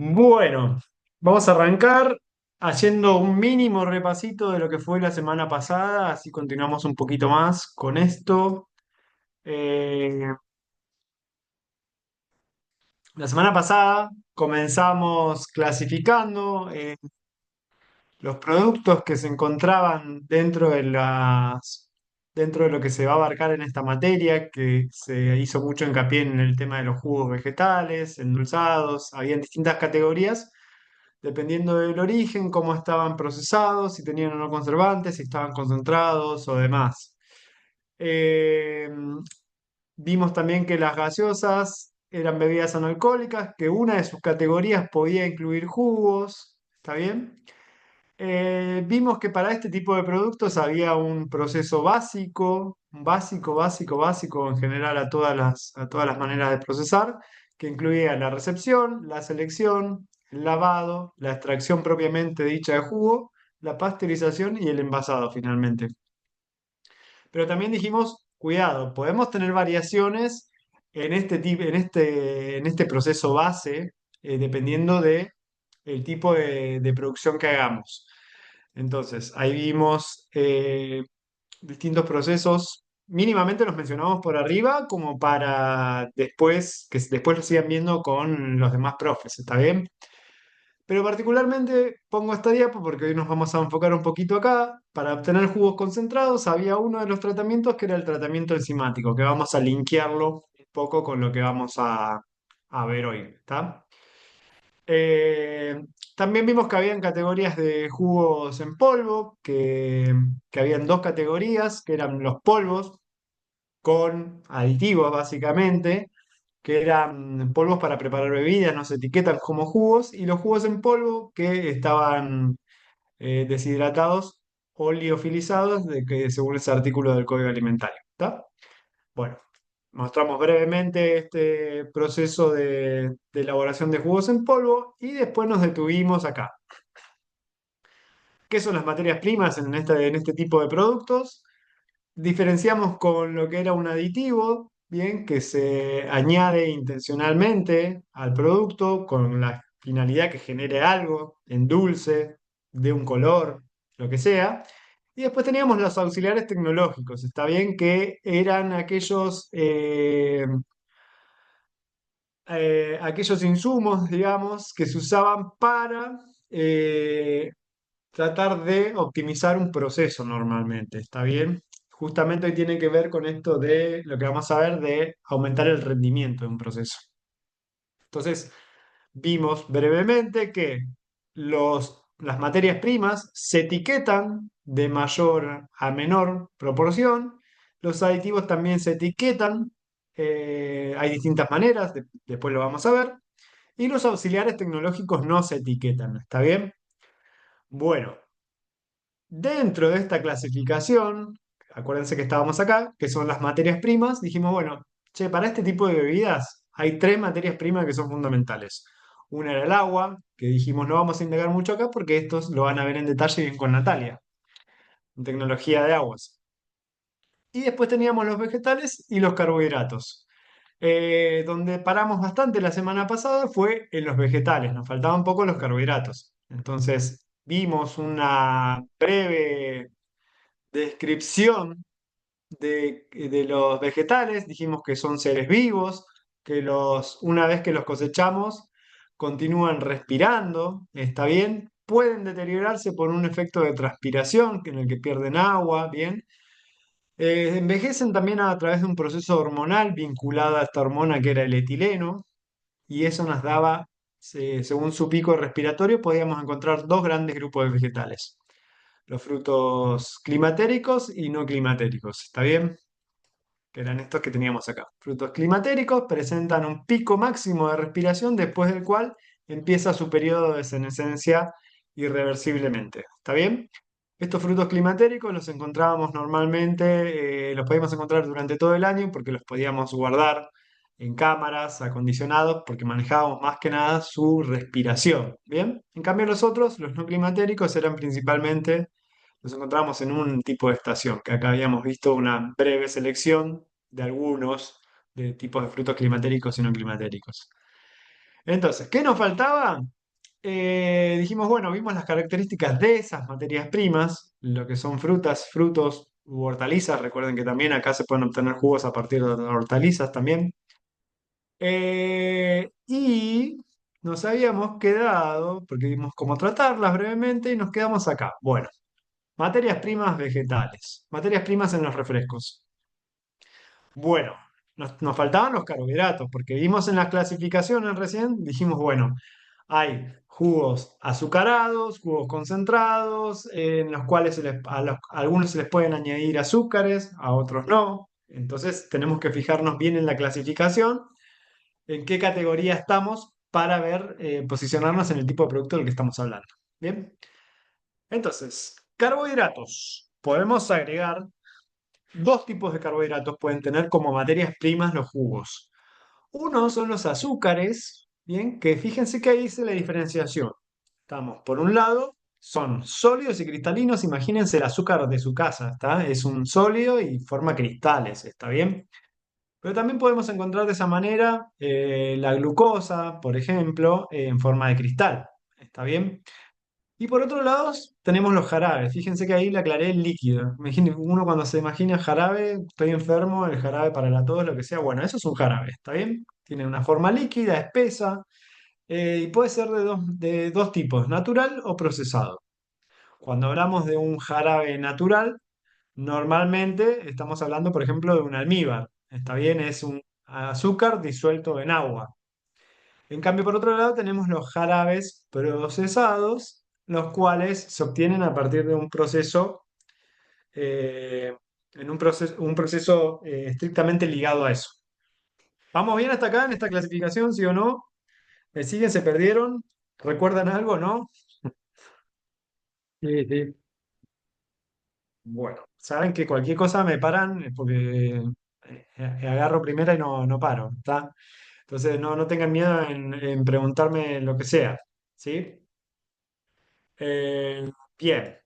Bueno, vamos a arrancar haciendo un mínimo repasito de lo que fue la semana pasada, así continuamos un poquito más con esto. Eh, la semana pasada comenzamos clasificando los productos que se encontraban dentro de lo que se va a abarcar en esta materia, que se hizo mucho hincapié en el tema de los jugos vegetales, endulzados, había distintas categorías dependiendo del origen, cómo estaban procesados, si tenían o no conservantes, si estaban concentrados o demás. Eh, Vimos también que las gaseosas eran bebidas analcohólicas, que una de sus categorías podía incluir jugos, ¿está bien? Vimos que para este tipo de productos había un proceso básico en general a todas las maneras de procesar, que incluía la recepción, la selección, el lavado, la extracción propiamente dicha de jugo, la pasteurización y el envasado finalmente. Pero también dijimos, cuidado, podemos tener variaciones en este proceso base, dependiendo de el tipo de producción que hagamos. Entonces, ahí vimos distintos procesos, mínimamente los mencionamos por arriba, como para después, que después lo sigan viendo con los demás profes, ¿está bien? Pero particularmente pongo esta diapo porque hoy nos vamos a enfocar un poquito acá. Para obtener jugos concentrados había uno de los tratamientos que era el tratamiento enzimático, que vamos a linkearlo un poco con lo que vamos a ver hoy, ¿está? Eh, También vimos que habían categorías de jugos en polvo, que habían dos categorías, que eran los polvos con aditivos básicamente, que eran polvos para preparar bebidas, no se etiquetan como jugos, y los jugos en polvo que estaban deshidratados o liofilizados, según ese artículo del Código Alimentario. ¿Está? Bueno, mostramos brevemente este proceso de elaboración de jugos en polvo y después nos detuvimos acá. ¿Qué son las materias primas en este tipo de productos? Diferenciamos con lo que era un aditivo, bien, que se añade intencionalmente al producto con la finalidad que genere algo, endulce, de un color, lo que sea. Y después teníamos los auxiliares tecnológicos, está bien, que eran aquellos insumos, digamos, que se usaban para tratar de optimizar un proceso normalmente, ¿está bien? Justamente hoy tiene que ver con esto de lo que vamos a ver de aumentar el rendimiento de un proceso. Entonces, vimos brevemente que las materias primas se etiquetan de mayor a menor proporción, los aditivos también se etiquetan, hay distintas maneras, después lo vamos a ver, y los auxiliares tecnológicos no se etiquetan, ¿está bien? Bueno, dentro de esta clasificación, acuérdense que estábamos acá, que son las materias primas, dijimos, bueno, che, para este tipo de bebidas hay tres materias primas que son fundamentales. Una era el agua, que dijimos no vamos a indagar mucho acá porque estos lo van a ver en detalle bien con Natalia, en tecnología de aguas. Y después teníamos los vegetales y los carbohidratos. Donde paramos bastante la semana pasada fue en los vegetales, nos faltaban un poco los carbohidratos. Entonces vimos una breve descripción de los vegetales, dijimos que son seres vivos, una vez que los cosechamos, continúan respirando, ¿está bien? Pueden deteriorarse por un efecto de transpiración, en el que pierden agua, ¿bien? Envejecen también a través de un proceso hormonal vinculado a esta hormona que era el etileno, y eso nos daba, según su pico respiratorio, podíamos encontrar dos grandes grupos de vegetales: los frutos climatéricos y no climatéricos, ¿está bien? Que eran estos que teníamos acá. Frutos climatéricos presentan un pico máximo de respiración después del cual empieza su periodo de senescencia irreversiblemente, ¿está bien? Estos frutos climatéricos los encontrábamos normalmente, los podíamos encontrar durante todo el año porque los podíamos guardar en cámaras, acondicionados, porque manejábamos más que nada su respiración, ¿bien? En cambio los otros, los no climatéricos, eran principalmente nos encontramos en un tipo de estación, que acá habíamos visto una breve selección de algunos de tipos de frutos climatéricos y no climatéricos. Entonces, ¿qué nos faltaba? Dijimos, bueno, vimos las características de esas materias primas, lo que son frutas, frutos u hortalizas. Recuerden que también acá se pueden obtener jugos a partir de las hortalizas también. Y nos habíamos quedado, porque vimos cómo tratarlas brevemente, y nos quedamos acá. Bueno, materias primas vegetales, materias primas en los refrescos. Bueno, nos faltaban los carbohidratos, porque vimos en las clasificaciones recién, dijimos, bueno, hay jugos azucarados, jugos concentrados, en los cuales a algunos se les pueden añadir azúcares, a otros no. Entonces tenemos que fijarnos bien en la clasificación, en qué categoría estamos para ver, posicionarnos en el tipo de producto del que estamos hablando. Bien, entonces, carbohidratos. Podemos agregar dos tipos de carbohidratos, pueden tener como materias primas los jugos. Uno son los azúcares, bien, que fíjense que ahí dice la diferenciación. Estamos, por un lado, son sólidos y cristalinos. Imagínense el azúcar de su casa, ¿está? Es un sólido y forma cristales, ¿está bien? Pero también podemos encontrar de esa manera la glucosa, por ejemplo, en forma de cristal, ¿está bien? Y por otro lado, tenemos los jarabes. Fíjense que ahí le aclaré el líquido. Uno cuando se imagina jarabe, estoy enfermo, el jarabe para la tos, lo que sea. Bueno, eso es un jarabe, ¿está bien? Tiene una forma líquida, espesa, y puede ser de dos tipos, natural o procesado. Cuando hablamos de un jarabe natural, normalmente estamos hablando, por ejemplo, de un almíbar. ¿Está bien? Es un azúcar disuelto en agua. En cambio, por otro lado, tenemos los jarabes procesados, los cuales se obtienen a partir de un proceso, eh, un proceso estrictamente ligado a eso. ¿Vamos bien hasta acá en esta clasificación, sí o no? ¿Me siguen? ¿Se perdieron? ¿Recuerdan algo, no? Sí, sí. Bueno, saben que cualquier cosa me paran porque agarro primera y no paro, ¿está? Entonces no tengan miedo en preguntarme lo que sea, ¿sí? Bien,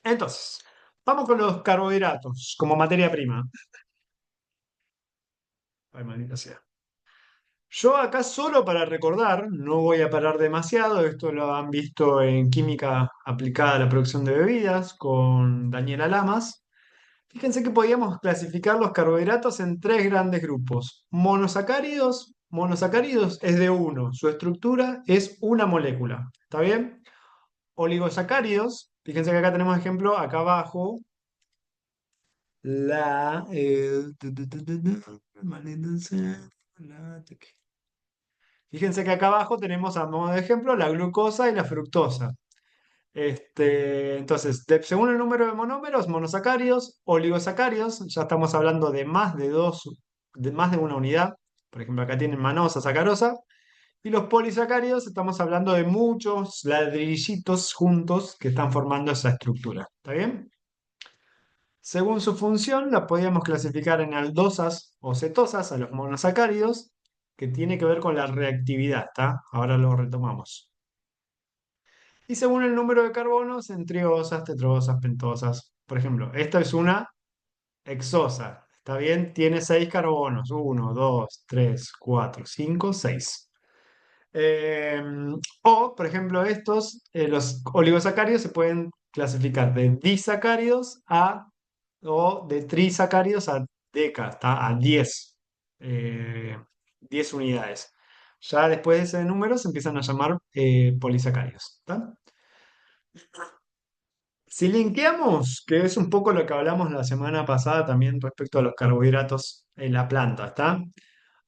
entonces, vamos con los carbohidratos como materia prima. Ay, maldita sea. Yo acá solo para recordar, no voy a parar demasiado, esto lo han visto en química aplicada a la producción de bebidas con Daniela Lamas. Fíjense que podíamos clasificar los carbohidratos en tres grandes grupos. Monosacáridos, monosacáridos es de uno, su estructura es una molécula. ¿Está bien? Oligosacáridos, fíjense que acá tenemos ejemplo, acá abajo, la... maldita sea, la- Fíjense que acá abajo tenemos a modo de ejemplo la glucosa y la fructosa. Entonces, según el número de monómeros, monosacáridos, oligosacáridos, ya estamos hablando de más de dos, de más de una unidad. Por ejemplo, acá tienen manosa, sacarosa. Y los polisacáridos, estamos hablando de muchos ladrillitos juntos que están formando esa estructura. ¿Está bien? Según su función, la podíamos clasificar en aldosas o cetosas a los monosacáridos, que tiene que ver con la reactividad, ¿está? Ahora lo retomamos. Y según el número de carbonos, en triosas, tetrosas, pentosas. Por ejemplo, esta es una hexosa. ¿Está bien? Tiene 6 carbonos. Uno, 2, 3, 4, 5, 6. Eh, o, por ejemplo, los oligosacáridos se pueden clasificar de disacáridos o de trisacáridos a deca, está a 10, eh, 10 unidades. Ya después de ese número se empiezan a llamar polisacáridos. ¿Está? Si linkeamos, que es un poco lo que hablamos la semana pasada también respecto a los carbohidratos en la planta, ¿está?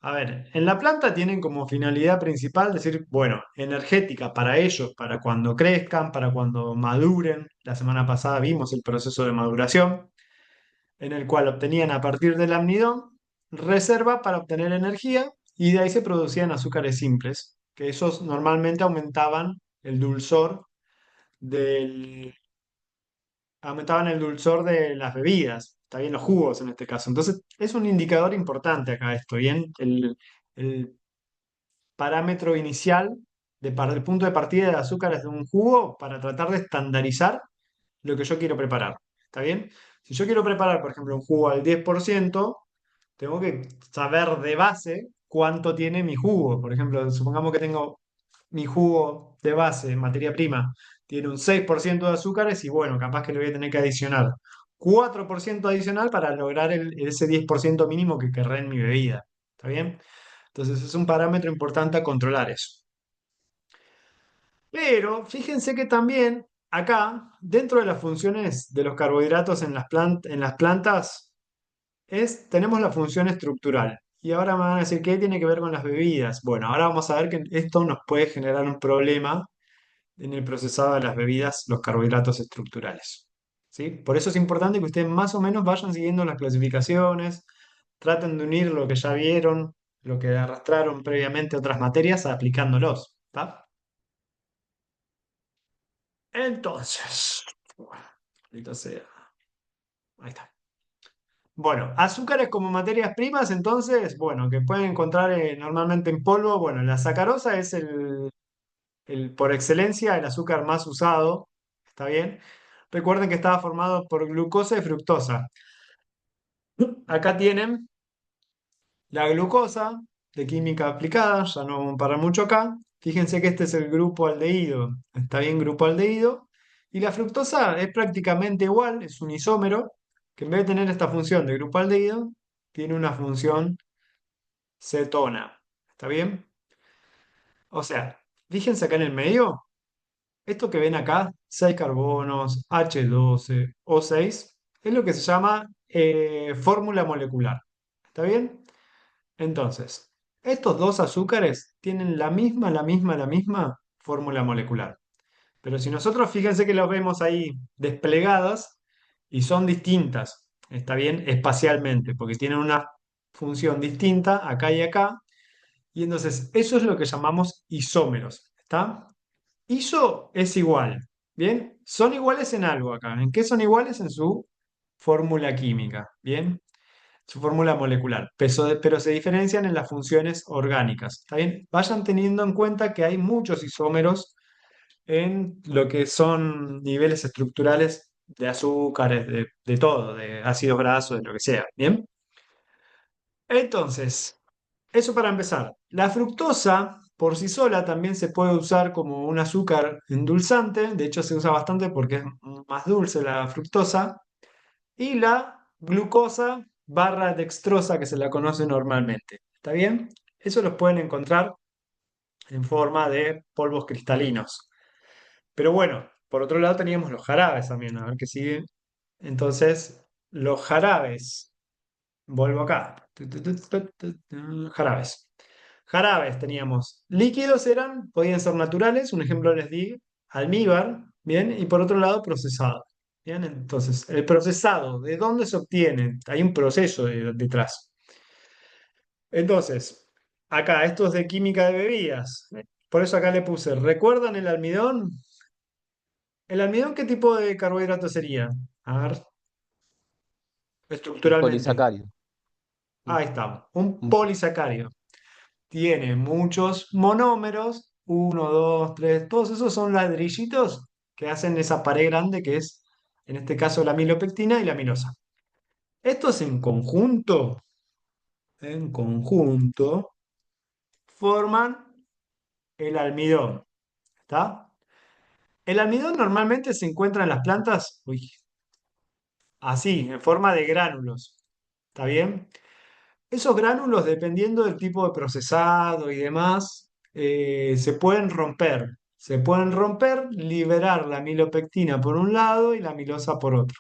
A ver, en la planta tienen como finalidad principal decir, bueno, energética para ellos, para cuando crezcan, para cuando maduren. La semana pasada vimos el proceso de maduración, en el cual obtenían a partir del almidón reserva para obtener energía y de ahí se producían azúcares simples, que esos normalmente el dulzor del, aumentaban el dulzor de las bebidas, está bien los jugos en este caso. Entonces, es un indicador importante acá esto, ¿bien? El parámetro inicial el punto de partida de azúcares de un jugo para tratar de estandarizar lo que yo quiero preparar. ¿Está bien? Si yo quiero preparar, por ejemplo, un jugo al 10%, tengo que saber de base cuánto tiene mi jugo. Por ejemplo, supongamos que tengo mi jugo de base, materia prima, tiene un 6% de azúcares y bueno, capaz que le voy a tener que adicionar 4% adicional para lograr ese 10% mínimo que querrá en mi bebida. ¿Está bien? Entonces es un parámetro importante a controlar eso. Pero fíjense que también acá, dentro de las funciones de los carbohidratos en en las plantas, tenemos la función estructural. Y ahora me van a decir, ¿qué tiene que ver con las bebidas? Bueno, ahora vamos a ver que esto nos puede generar un problema en el procesado de las bebidas, los carbohidratos estructurales. ¿Sí? Por eso es importante que ustedes más o menos vayan siguiendo las clasificaciones, traten de unir lo que ya vieron, lo que arrastraron previamente otras materias, aplicándolos. ¿Está? Entonces, bueno, maldita sea. Ahí está. Bueno, azúcares como materias primas, entonces, bueno, que pueden encontrar normalmente en polvo. Bueno, la sacarosa es por excelencia el azúcar más usado, ¿está bien? Recuerden que estaba formado por glucosa y fructosa. Acá tienen la glucosa de química aplicada, ya no vamos a parar mucho acá. Fíjense que este es el grupo aldehído, está bien, grupo aldehído. Y la fructosa es prácticamente igual, es un isómero, que en vez de tener esta función de grupo aldehído, tiene una función cetona. ¿Está bien? O sea, fíjense acá en el medio, esto que ven acá, 6 carbonos, H12 O6, es lo que se llama fórmula molecular. ¿Está bien? Entonces, estos dos azúcares tienen la misma fórmula molecular. Pero si nosotros fíjense que los vemos ahí desplegadas y son distintas, está bien, espacialmente, porque tienen una función distinta acá y acá, y entonces eso es lo que llamamos isómeros, ¿está? Iso es igual, ¿bien? Son iguales en algo acá. ¿En qué son iguales? En su fórmula química, ¿bien? Su fórmula molecular, pero se diferencian en las funciones orgánicas. ¿Está bien? Vayan teniendo en cuenta que hay muchos isómeros en lo que son niveles estructurales de azúcares, de todo, de ácidos grasos, de lo que sea. ¿Bien? Entonces, eso para empezar. La fructosa por sí sola también se puede usar como un azúcar endulzante, de hecho se usa bastante porque es más dulce la fructosa, y la glucosa barra dextrosa que se la conoce normalmente. ¿Está bien? Eso los pueden encontrar en forma de polvos cristalinos. Pero bueno, por otro lado teníamos los jarabes también, a ver qué sigue. Entonces, los jarabes, vuelvo acá. Jarabes. Jarabes teníamos. Líquidos podían ser naturales, un ejemplo les di, almíbar, ¿bien? Y por otro lado, procesado. Bien, entonces, el procesado, ¿de dónde se obtiene? Hay un proceso detrás. Entonces, acá, esto es de química de bebidas. Por eso acá le puse, ¿recuerdan el almidón? ¿El almidón qué tipo de carbohidrato sería? A ver, Un estructuralmente. polisacario. Un- Ahí está, un un- polisacárido. Tiene muchos monómeros, uno, dos, tres, todos esos son ladrillitos que hacen esa pared grande que es, en este caso, la milopectina y la amilosa. Estos en conjunto, forman el almidón, ¿está? El almidón normalmente se encuentra en las plantas, uy, así, en forma de gránulos, ¿está bien? Esos gránulos, dependiendo del tipo de procesado y demás, se pueden romper. Se pueden romper, liberar la milopectina por un lado y la amilosa por otro.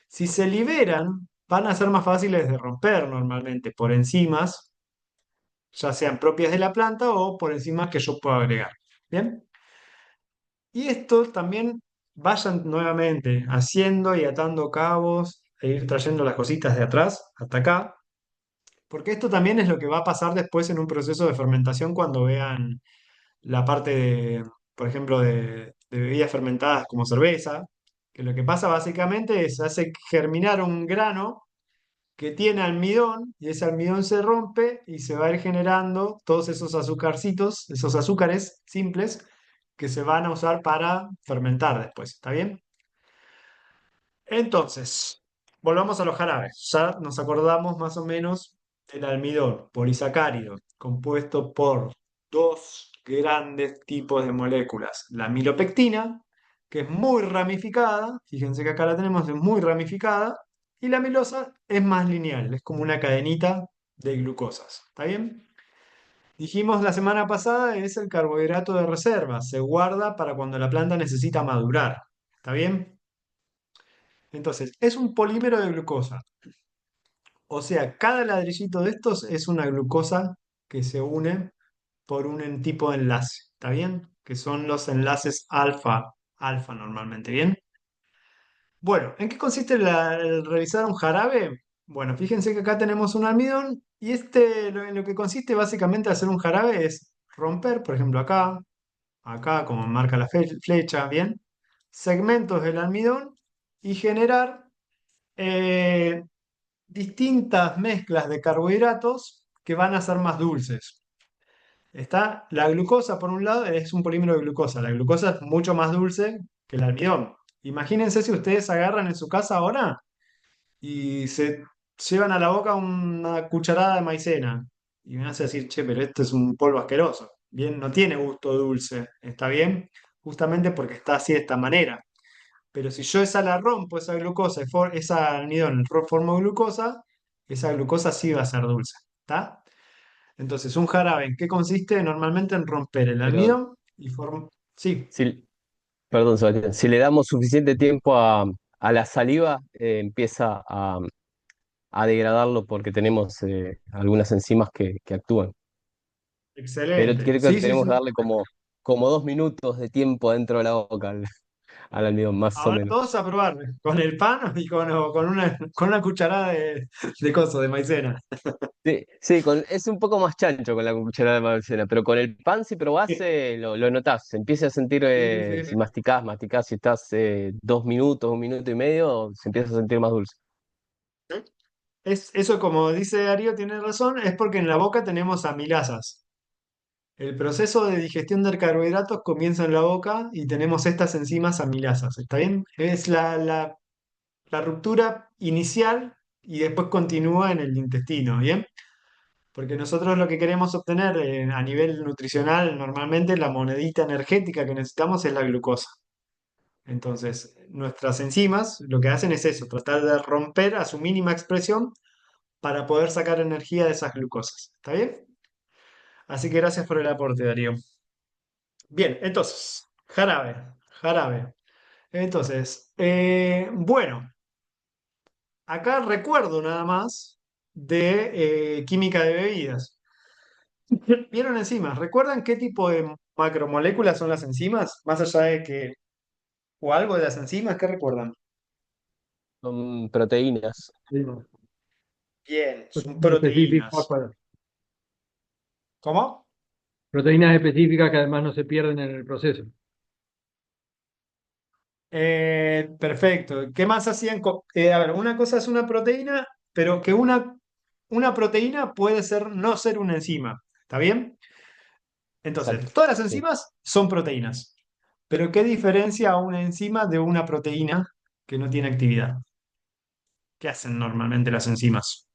Si se liberan, van a ser más fáciles de romper normalmente por enzimas, ya sean propias de la planta o por enzimas que yo pueda agregar. ¿Bien? Y esto también vayan nuevamente haciendo y atando cabos e ir trayendo las cositas de atrás hasta acá. Porque esto también es lo que va a pasar después en un proceso de fermentación cuando vean la parte por ejemplo, de bebidas fermentadas como cerveza, que lo que pasa básicamente es hace germinar un grano que tiene almidón y ese almidón se rompe y se va a ir generando todos esos azúcarcitos, esos azúcares simples que se van a usar para fermentar después. ¿Está bien? Entonces, volvamos a los jarabes. Ya nos acordamos más o menos del almidón polisacárido compuesto por dos grandes tipos de moléculas. La amilopectina, que es muy ramificada, fíjense que acá la tenemos, es muy ramificada, y la amilosa es más lineal, es como una cadenita de glucosas. ¿Está bien? Dijimos la semana pasada, es el carbohidrato de reserva, se guarda para cuando la planta necesita madurar. ¿Está bien? Entonces, es un polímero de glucosa. O sea, cada ladrillito de estos es una glucosa que se une por un tipo de enlace. ¿Está bien? Que son los enlaces alfa, alfa normalmente. ¿Bien? Bueno, ¿en qué consiste el realizar un jarabe? Bueno, fíjense que acá tenemos un almidón y en lo que consiste básicamente hacer un jarabe es romper, por ejemplo, acá como marca la flecha, ¿bien? Segmentos del almidón y generar eh, distintas mezclas de carbohidratos que van a ser más dulces. Está la glucosa, por un lado, es un polímero de glucosa. La glucosa es mucho más dulce que el almidón. Imagínense si ustedes agarran en su casa ahora y se llevan a la boca una cucharada de maicena y me hace decir, che, pero esto es un polvo asqueroso. Bien, no tiene gusto dulce, ¿está bien? Justamente porque está así de esta manera. Pero si yo esa la rompo, esa glucosa, esa almidón, formo glucosa, esa glucosa sí va a ser dulce, ¿está? Entonces, un jarabe, ¿en qué consiste? Normalmente en romper el Pero almidón y formar... Sí, si, perdón, Sebastián, si le damos suficiente tiempo a la saliva, empieza a degradarlo porque tenemos algunas enzimas que actúan. Pero excelente. creo que Sí, sí, tenemos sí. que darle como 2 minutos de tiempo dentro de la boca al almidón, más o Ahora menos. todos a probar, con el pan y con una cucharada de coso, de maicena. Sí, sí, es un poco más chancho con la cucharada de maicena, pero con el pan si probás Sí, lo notás, se empieza a sentir, sí, sí, si sí. masticás, si estás 2 minutos, 1 minuto y medio, se empieza a sentir más dulce. Eso, como dice Darío, tiene razón, es porque en la boca tenemos amilasas. El proceso de digestión de carbohidratos comienza en la boca y tenemos estas enzimas amilasas. ¿Está bien? Es la ruptura inicial y después continúa en el intestino. ¿Bien? Porque nosotros lo que queremos obtener a nivel nutricional, normalmente la monedita energética que necesitamos es la glucosa. Entonces, nuestras enzimas lo que hacen es eso, tratar de romper a su mínima expresión para poder sacar energía de esas glucosas. ¿Está bien? Así que gracias por el aporte, Darío. Bien, entonces, jarabe, jarabe. Entonces, bueno, acá recuerdo nada más de química de bebidas. ¿Vieron enzimas? ¿Recuerdan qué tipo de macromoléculas son las enzimas? Más allá de que, o algo de las enzimas, ¿qué recuerdan? Son proteínas. Sí, no. Bien, son Proteínas específicas, proteínas. ¿Cómo? proteínas específicas que además no se pierden en el proceso. Perfecto. ¿Qué más hacían? A ver, una cosa es una proteína, pero que una proteína puede ser no ser una enzima. ¿Está bien? Entonces, Exacto. todas las Sí. enzimas son proteínas. Pero ¿qué diferencia a una enzima de una proteína que no tiene actividad? ¿Qué hacen normalmente las enzimas?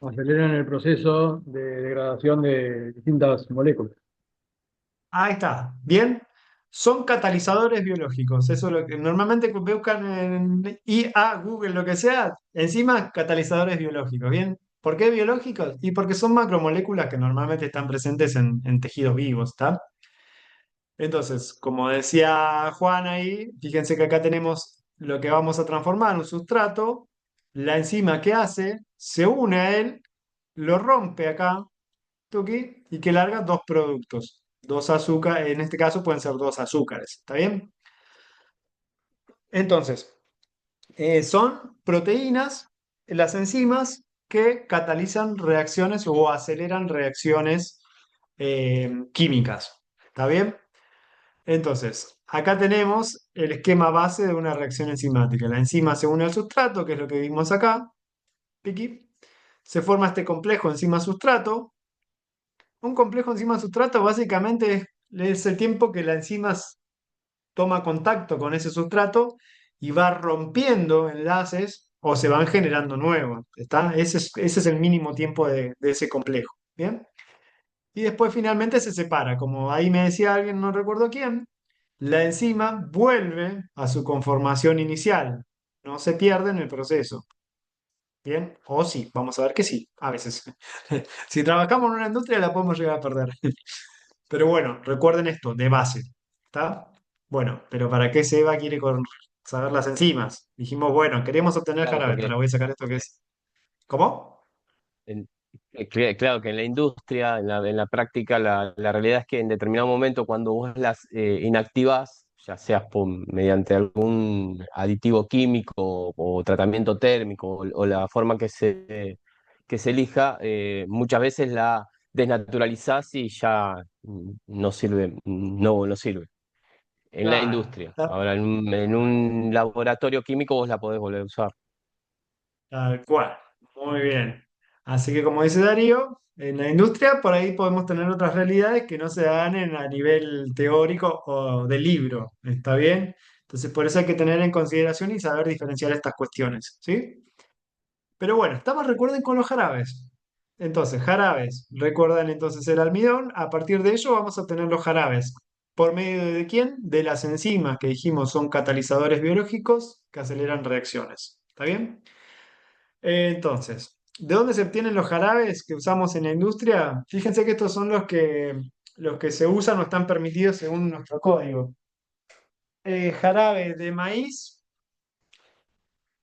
Aceleran el proceso de degradación de distintas moléculas. Ahí está. Bien. Son catalizadores biológicos. Eso es lo que normalmente buscan en IA, Google, lo que sea. Enzimas, catalizadores biológicos. Bien. ¿Por qué biológicos? Y porque son macromoléculas que normalmente están presentes en tejidos vivos, ¿está? Entonces, como decía Juan ahí, fíjense que acá tenemos lo que vamos a transformar, un sustrato. La enzima que hace, se une a él, lo rompe acá, tuqui, y que larga dos productos. Dos azúcares, en este caso pueden ser dos azúcares, ¿está bien? Entonces, son proteínas, las enzimas que catalizan reacciones o aceleran reacciones químicas, ¿está bien? Entonces, acá tenemos el esquema base de una reacción enzimática. La enzima se une al sustrato, que es lo que vimos acá, piqui. Se forma este complejo enzima-sustrato. Un complejo enzima-sustrato básicamente es el tiempo que la enzima toma contacto con ese sustrato y va rompiendo enlaces o se van generando nuevos, ¿está? Ese es el mínimo tiempo de ese complejo, ¿bien? Y después finalmente se separa, como ahí me decía alguien, no recuerdo quién, la enzima vuelve a su conformación inicial, no se pierde en el proceso, ¿bien? O sí, vamos a ver que sí, a veces. Si trabajamos en una industria la podemos llegar a perder. Pero bueno, recuerden esto, de base, ¿está? Bueno, pero ¿para qué Seba quiere saber las enzimas? Dijimos, bueno, queremos obtener Claro, jarabe, porque para voy a sacar esto que es. ¿Cómo? en- claro que en la industria, en la práctica, la realidad es que en determinado momento cuando vos las inactivas, ya sea mediante algún aditivo químico o tratamiento térmico o la forma que se elija, muchas veces la desnaturalizás y ya no sirve, no sirve. En la Claro, industria. Ahora, en un laboratorio químico vos la podés volver a usar. tal cual. Muy bien. Así que como dice Darío, en la industria por ahí podemos tener otras realidades que no se dan a nivel teórico o de libro. ¿Está bien? Entonces por eso hay que tener en consideración y saber diferenciar estas cuestiones, ¿sí? Pero bueno, estamos, recuerden, con los jarabes. Entonces, jarabes, recuerdan entonces el almidón. A partir de ello vamos a tener los jarabes. ¿Por medio de quién? De las enzimas que dijimos son catalizadores biológicos que aceleran reacciones. ¿Está bien? Entonces, ¿de dónde se obtienen los jarabes que usamos en la industria? Fíjense que estos son los que se usan o están permitidos según nuestro código. Jarabe de maíz,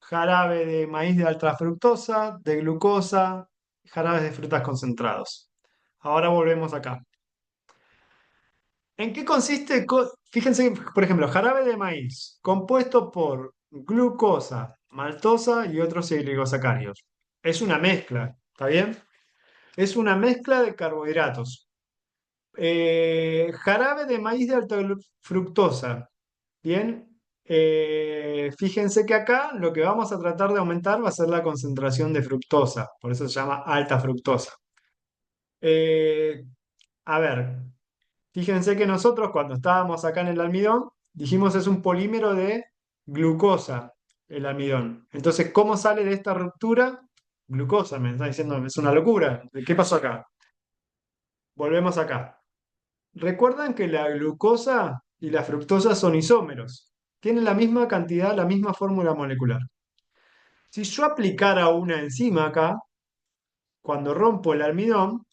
jarabe de maíz de alta fructosa, de glucosa, jarabes de frutas concentrados. Ahora volvemos acá. ¿En qué consiste? Fíjense, por ejemplo, jarabe de maíz, compuesto por glucosa, maltosa y otros glicosacáridos. Es una mezcla, ¿está bien? Es una mezcla de carbohidratos. Jarabe de maíz de alta fructosa. Bien. Fíjense que acá lo que vamos a tratar de aumentar va a ser la concentración de fructosa. Por eso se llama alta fructosa. Eh, a ver, fíjense que nosotros cuando estábamos acá en el almidón, dijimos es un polímero de glucosa, el almidón. Entonces, ¿cómo sale de esta ruptura? Glucosa, me está diciendo, es una locura. ¿Qué pasó acá? Volvemos acá. Recuerdan que la glucosa y la fructosa son isómeros. Tienen la misma cantidad, la misma fórmula molecular. Si yo aplicara una enzima acá, cuando rompo el almidón,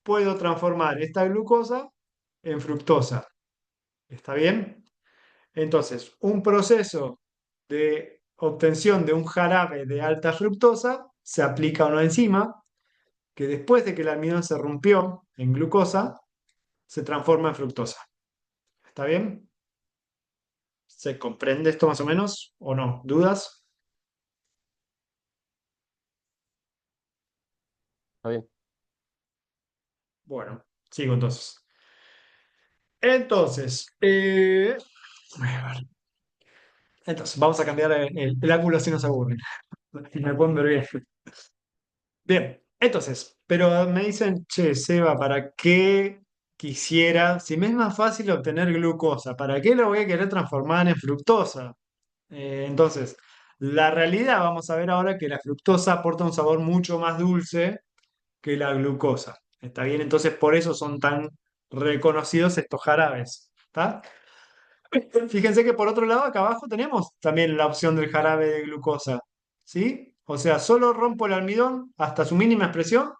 puedo transformar esta glucosa en fructosa. ¿Está bien? Entonces, un proceso de obtención de un jarabe de alta fructosa se aplica a una enzima que después de que el almidón se rompió en glucosa, se transforma en fructosa. ¿Está bien? ¿Se comprende esto más o menos o no? ¿Dudas? ¿Está bien? Bueno, sigo entonces. Entonces, a ver. Entonces, vamos a cambiar el ángulo si no se aburren. Y me pueden ver bien. Bien, entonces, pero me dicen, che, Seba, ¿para qué quisiera, si me es más fácil obtener glucosa, ¿para qué lo voy a querer transformar en fructosa? Entonces, la realidad, vamos a ver ahora que la fructosa aporta un sabor mucho más dulce que la glucosa. ¿Está bien? Entonces, por eso son tan reconocidos estos jarabes. ¿Está? Fíjense que por otro lado, acá abajo tenemos también la opción del jarabe de glucosa. ¿Sí? O sea, solo rompo el almidón hasta su mínima expresión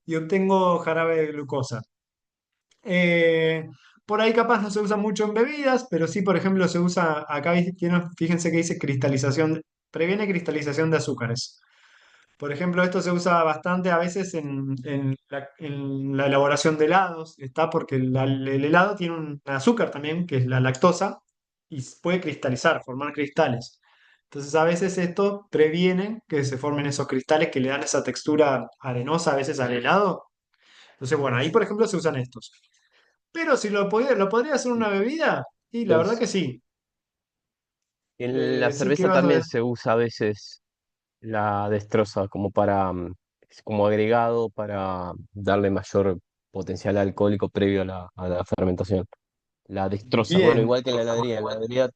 y obtengo jarabe de glucosa. Eh, por ahí capaz no se usa mucho en bebidas, pero sí, por ejemplo, se usa, acá fíjense que dice cristalización, previene cristalización de azúcares. Por ejemplo, esto se usa bastante a veces en la elaboración de helados, está porque el helado tiene un azúcar también, que es la lactosa, y puede cristalizar, formar cristales. Entonces, a veces esto previene que se formen esos cristales que le dan esa textura arenosa a veces al helado. Entonces, bueno, ahí por ejemplo se usan estos. Pero si lo podría hacer una bebida, y la verdad que sí. En la Sí, ¿qué cerveza vas a también ver? se usa a veces la destroza como para, como agregado para darle mayor potencial alcohólico previo a la fermentación. La destroza, bueno, Bien, igual que en la heladería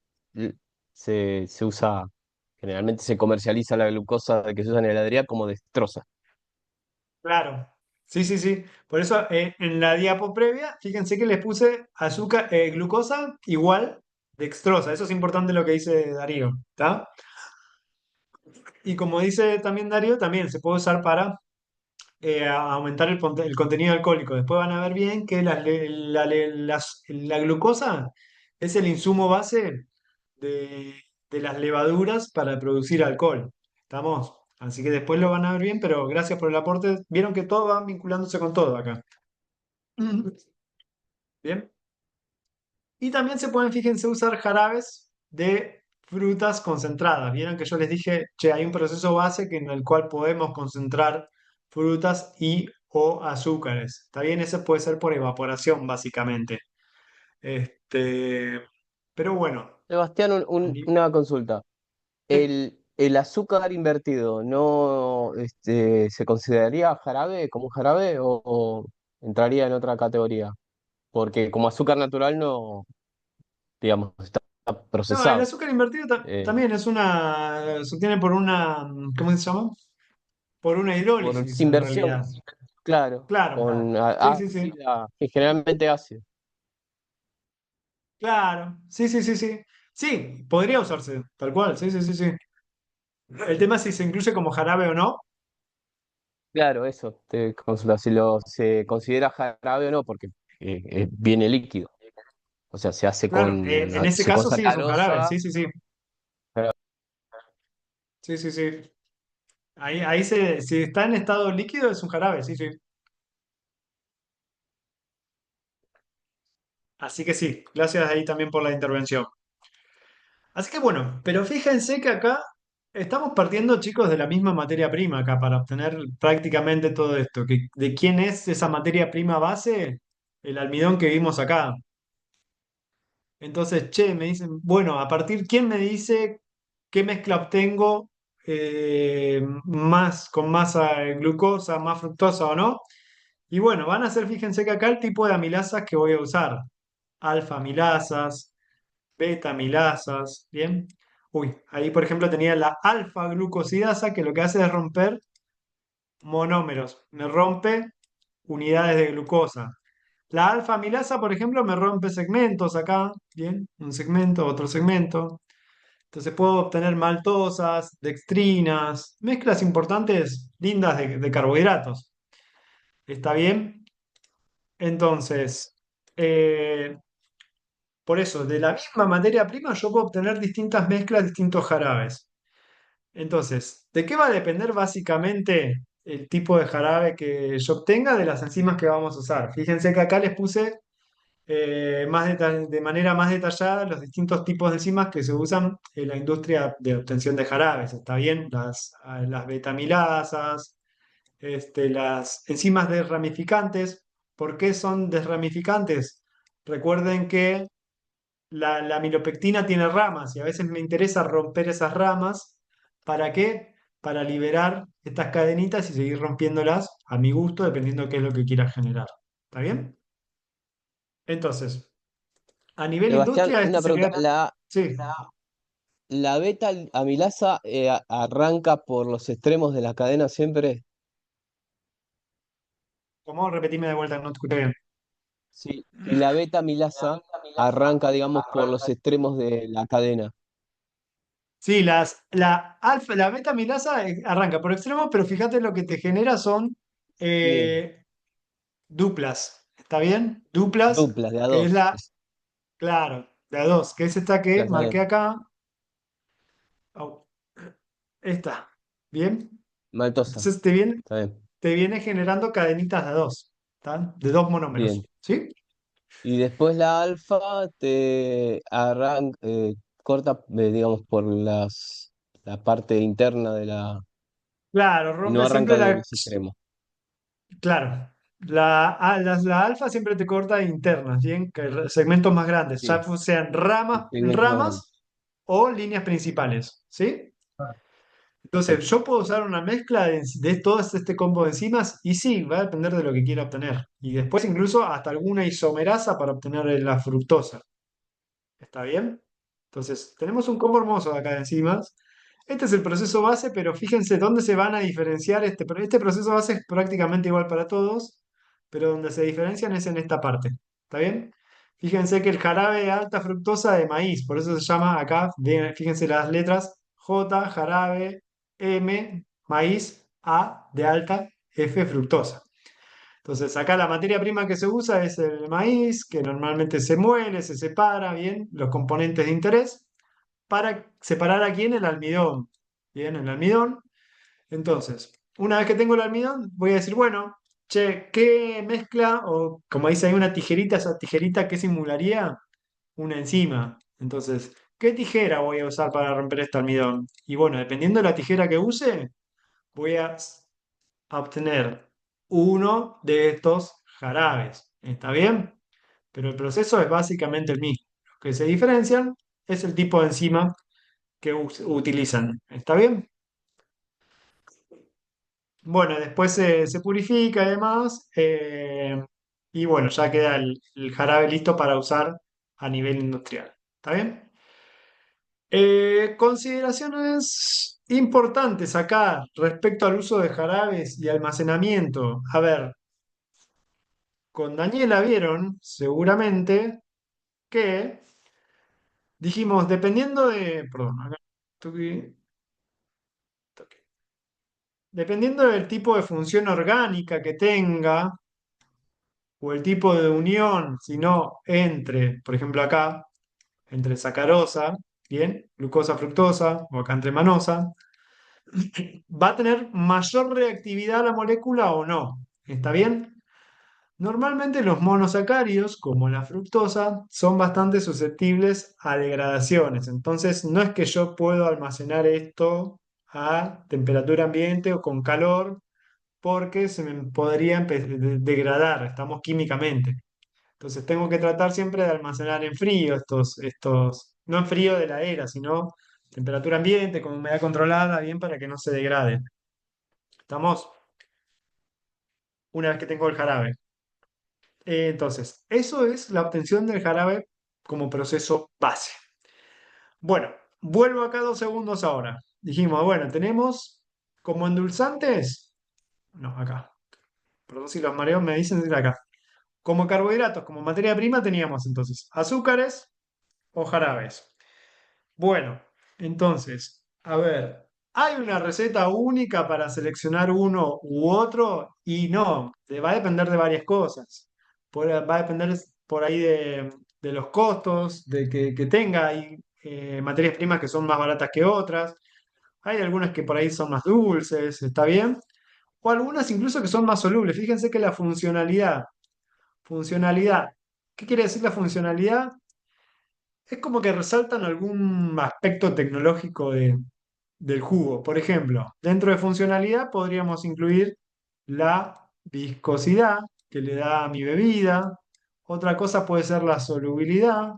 se usa generalmente se comercializa la glucosa que se usa en heladería como dextrosa. Claro, sí, sí, sí. Por eso en la diapo previa, fíjense que les puse azúcar, glucosa igual dextrosa. Eso es importante lo que dice Darío, ¿está? Y como dice también Darío, también se puede usar para aumentar el contenido alcohólico. Después van a ver bien que la glucosa es el insumo base de, de las levaduras para producir alcohol. ¿Estamos? Así que después lo van a ver bien, pero gracias por el aporte. Vieron que todo va vinculándose con todo acá. Bien. Y también se pueden, fíjense, usar jarabes de frutas concentradas. Vieron que yo les dije, che, hay un proceso base en el cual podemos concentrar frutas y o azúcares. ¿Está bien? Eso puede ser por evaporación, básicamente. Este, pero bueno, Sebastián, a ni- una consulta. sí. El azúcar invertido no se consideraría jarabe como un jarabe o entraría en otra categoría? Porque como azúcar natural no, digamos, está No, el procesado. azúcar invertido Eh, también es se obtiene por una, ¿cómo se llama? Por una por hidrólisis, en inversión, realidad. claro, Claro, con sí, sí, sí. ácida, y generalmente ácido. Claro, sí, sí, sí, sí. Sí, podría usarse, tal cual, sí, sí, sí, sí. El tema es si se incluye como jarabe o no. Claro, eso, te consulta si lo se considera jarabe o no, porque viene líquido. O sea, se hace Claro, en ese se con caso sí es un jarabe, sacarosa. sí, sí, sí. Pero Sí, sí, sí. Si está en estado líquido es un jarabe, sí, sí. Así que sí, gracias ahí también por la intervención. Así que bueno, pero fíjense que acá estamos partiendo, chicos, de la misma materia prima acá para obtener prácticamente todo esto. ¿De quién es esa materia prima base? El almidón que vimos acá. Entonces, che, me dicen, bueno, a partir, ¿quién me dice qué mezcla obtengo más, con más glucosa, más fructosa o no? Y bueno, van a ser, fíjense que acá el tipo de amilasas que voy a usar. Alfa amilasas, beta amilasas, ¿bien? Uy, ahí por ejemplo tenía la alfa glucosidasa que lo que hace es romper monómeros, me rompe unidades de glucosa. La alfa amilasa, por ejemplo, me rompe segmentos acá, ¿bien? Un segmento, otro segmento. Entonces puedo obtener maltosas, dextrinas, mezclas importantes, lindas de carbohidratos. ¿Está bien? Entonces, eh, por eso, de la misma materia prima yo puedo obtener distintas mezclas, distintos jarabes. Entonces, ¿de qué va a depender básicamente el tipo de jarabe que yo obtenga de las enzimas que vamos a usar? Fíjense que acá les puse de manera más detallada los distintos tipos de enzimas que se usan en la industria de obtención de jarabes. ¿Está bien? Las betamilasas, las enzimas desramificantes. ¿Por qué son desramificantes? Recuerden que la milopectina tiene ramas y a veces me interesa romper esas ramas. ¿Para qué? Para liberar estas cadenitas y seguir rompiéndolas a mi gusto, dependiendo de qué es lo que quiera generar. ¿Está bien? Entonces, a nivel Sebastián, industria, este una pregunta. sería. Sí, La beta amilasa arranca por los extremos de la cadena siempre. ¿cómo? Repetime de vuelta, no te escuché bien. Sí. Y la beta amilasa arranca, digamos, por los extremos de la cadena. Sí, la beta amilasa arranca por extremos, pero fíjate lo que te genera son Sí, eh, duplas. ¿Está bien? Duplas, duplas de a que es dos. claro, de a dos, que es esta que Claro, está marqué bien. acá. Au, esta. ¿Bien? Maltosa. Entonces Está bien. te viene generando cadenitas de a dos, ¿está? De dos Bien. monómeros. ¿Sí? Y después la alfa te arranca, corta, digamos, por la parte interna de la. Claro, Y no rompe siempre arranca de la. los extremos. Claro, la alfa siempre te corta internas, ¿bien? Segmentos más grandes, ya Sí, sean el ramas, segmento más grande. ramas o líneas principales, ¿sí? Entonces, Perfecto. yo puedo usar una mezcla de todo este combo de enzimas y sí, va a depender de lo que quiera obtener. Y después incluso hasta alguna isomerasa para obtener la fructosa. ¿Está bien? Entonces, tenemos un combo hermoso de acá de enzimas. Este es el proceso base, pero fíjense dónde se van a diferenciar. Este proceso base es prácticamente igual para todos, pero donde se diferencian es en esta parte. ¿Está bien? Fíjense que el jarabe de alta fructosa de maíz, por eso se llama acá, fíjense las letras J, jarabe, M, maíz, A de alta, F, fructosa. Entonces, acá la materia prima que se usa es el maíz, que normalmente se muele, se separa, bien, los componentes de interés, para separar aquí en el almidón. Bien, el almidón. Entonces, una vez que tengo el almidón, voy a decir, bueno, che, ¿qué mezcla? O como dice ahí una tijerita, esa tijerita, ¿qué simularía? Una enzima. Entonces, ¿qué tijera voy a usar para romper este almidón? Y bueno, dependiendo de la tijera que use, voy a obtener uno de estos jarabes. ¿Está bien? Pero el proceso es básicamente el mismo. Lo que se diferencian es el tipo de enzima que utilizan. ¿Está bien? Bueno, después se purifica y demás. Y bueno, ya queda el jarabe listo para usar a nivel industrial. ¿Está bien? Consideraciones importantes acá respecto al uso de jarabes y almacenamiento. A ver, con Daniela vieron seguramente que dijimos, dependiendo de, perdón, acá, toqué. Dependiendo del tipo de función orgánica que tenga o el tipo de unión, si no entre, por ejemplo acá, entre sacarosa, bien, glucosa, fructosa, o acá entre manosa, va a tener mayor reactividad la molécula o no. ¿Está bien? Normalmente los monosacáridos, como la fructosa, son bastante susceptibles a degradaciones. Entonces, no es que yo puedo almacenar esto a temperatura ambiente o con calor, porque se me podría degradar, estamos químicamente. Entonces, tengo que tratar siempre de almacenar en frío no en frío de la era, sino temperatura ambiente, con humedad controlada, bien para que no se degrade. ¿Estamos? Una vez que tengo el jarabe. Entonces, eso es la obtención del jarabe como proceso base. Bueno, vuelvo acá 2 segundos ahora. Dijimos, bueno, tenemos como endulzantes. No, acá. Perdón si los mareos me dicen de acá. Como carbohidratos, como materia prima, teníamos entonces azúcares o jarabes. Bueno, entonces, a ver, ¿hay una receta única para seleccionar uno u otro? Y no, va a depender de varias cosas. Va a depender por ahí de los costos, de que tenga. Hay materias primas que son más baratas que otras. Hay algunas que por ahí son más dulces, ¿está bien? O algunas incluso que son más solubles. Fíjense que la funcionalidad, ¿qué quiere decir la funcionalidad? Es como que resaltan algún aspecto tecnológico del jugo. Por ejemplo, dentro de funcionalidad podríamos incluir la viscosidad que le da a mi bebida. Otra cosa puede ser la solubilidad.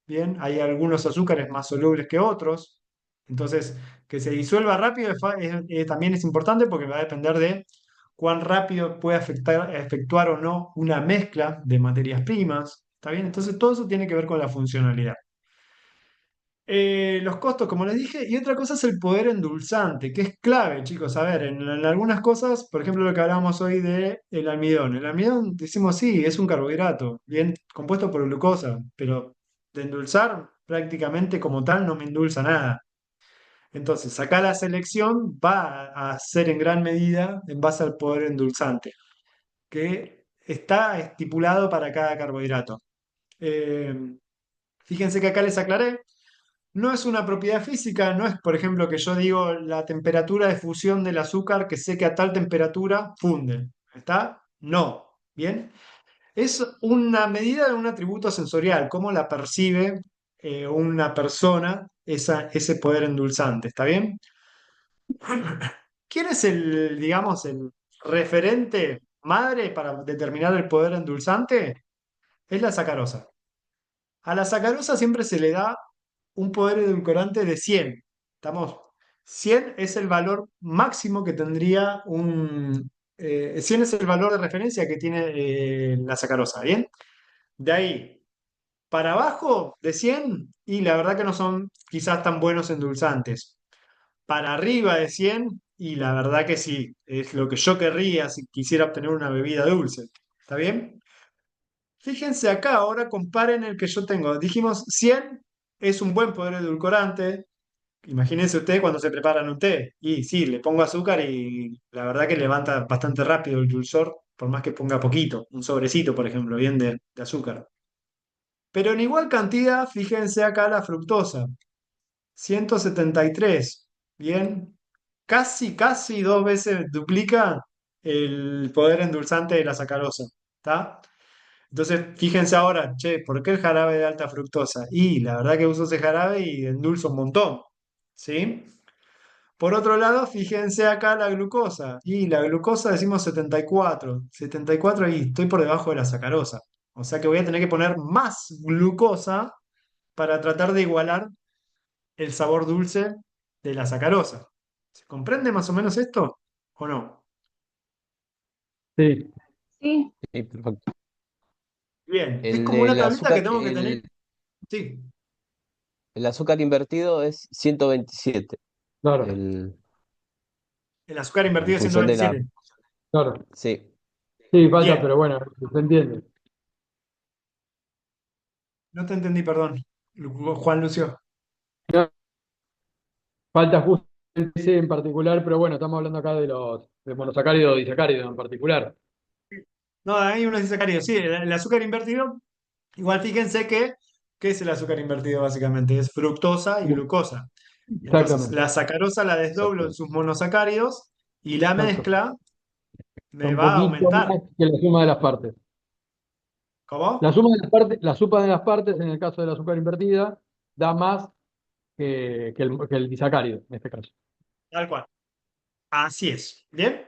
Bien, hay algunos azúcares más solubles que otros. Entonces, que se disuelva rápido también es importante porque va a depender de cuán rápido puede efectuar o no una mezcla de materias primas. ¿Está bien? Entonces, todo eso tiene que ver con la funcionalidad. Los costos, como les dije, y otra cosa es el poder endulzante, que es clave, chicos. A ver, en algunas cosas, por ejemplo, lo que hablábamos hoy de el almidón. El almidón, decimos, sí, es un carbohidrato, bien compuesto por glucosa, pero de endulzar prácticamente como tal no me endulza nada. Entonces, acá la selección va a ser en gran medida en base al poder endulzante, que está estipulado para cada carbohidrato. Eh, Fíjense que acá les aclaré. No es una propiedad física, no es, por ejemplo, que yo digo la temperatura de fusión del azúcar que sé que a tal temperatura funde. ¿Está? No. ¿Bien? Es una medida de un atributo sensorial, cómo la percibe una persona ese poder endulzante. ¿Está bien? ¿Quién es el, digamos, el referente madre para determinar el poder endulzante? Es la sacarosa. A la sacarosa siempre se le da un poder edulcorante de 100. ¿Estamos? 100 es el valor máximo que tendría 100 es el valor de referencia que tiene la sacarosa, ¿bien? De ahí para abajo de 100, y la verdad que no son quizás tan buenos endulzantes. para arriba de 100 y la verdad que sí, es lo que yo querría si quisiera obtener una bebida dulce. ¿Está bien? Fíjense acá, ahora comparen el que yo tengo. Dijimos 100 es un buen poder edulcorante. Imagínense ustedes cuando se preparan un té. Y sí, le pongo azúcar y la verdad que levanta bastante rápido el dulzor, por más que ponga poquito. Un sobrecito, por ejemplo, bien de azúcar. Pero en igual cantidad, fíjense acá la fructosa. 173. Bien. Casi dos veces duplica el poder endulzante de la sacarosa. ¿Está? Entonces, fíjense ahora, che, ¿por qué el jarabe de alta fructosa? Y la verdad que uso ese jarabe y endulzo un montón. ¿Sí? Por otro lado, fíjense acá la glucosa. Y la glucosa decimos 74. 74 y estoy por debajo de la sacarosa. O sea que voy a tener que poner más glucosa para tratar de igualar el sabor dulce de la sacarosa. ¿Se comprende más o menos esto? ¿O no? Sí, Sí, Sí, perfecto. Bien, es como una El tablita que azúcar, tengo que tener. Sí, el azúcar invertido es 127. claro, El, el azúcar en invertido es función de la... 127. claro. Sí. Sí, falta, Bien, pero bueno, se entiende. no te entendí, perdón. Juan Lucio. Falta justo ese en particular, pero bueno, estamos hablando acá de los de monosacáridos y disacáridos en particular. No, hay unos disacáridos. Sí, el azúcar invertido. Igual fíjense que, ¿qué es el azúcar invertido básicamente? Es fructosa y glucosa. Entonces, Exactamente, la sacarosa la desdoblo en Exactamente. sus monosacáridos y la exacto. mezcla me Un va a poquito aumentar. más que la suma de las partes. La ¿Cómo? suma de las partes, la suma de las partes, en el caso del azúcar invertida, da más que el disacárido, en este caso. Tal cual. Así es. ¿Bien?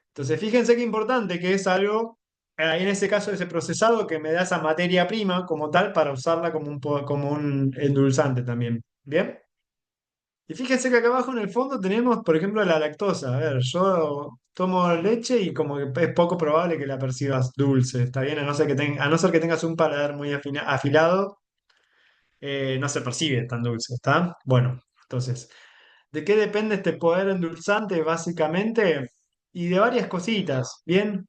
Entonces, fíjense qué importante que es algo, en ese caso, ese procesado que me da esa materia prima como tal para usarla como un endulzante también. ¿Bien? Y fíjense que acá abajo en el fondo tenemos, por ejemplo, la lactosa. A ver, yo tomo leche y como que es poco probable que la percibas dulce, ¿está bien? A no ser que tengas un paladar muy afilado, no se percibe tan dulce, ¿está? Bueno, entonces, ¿de qué depende este poder endulzante básicamente? Y de varias cositas, ¿bien?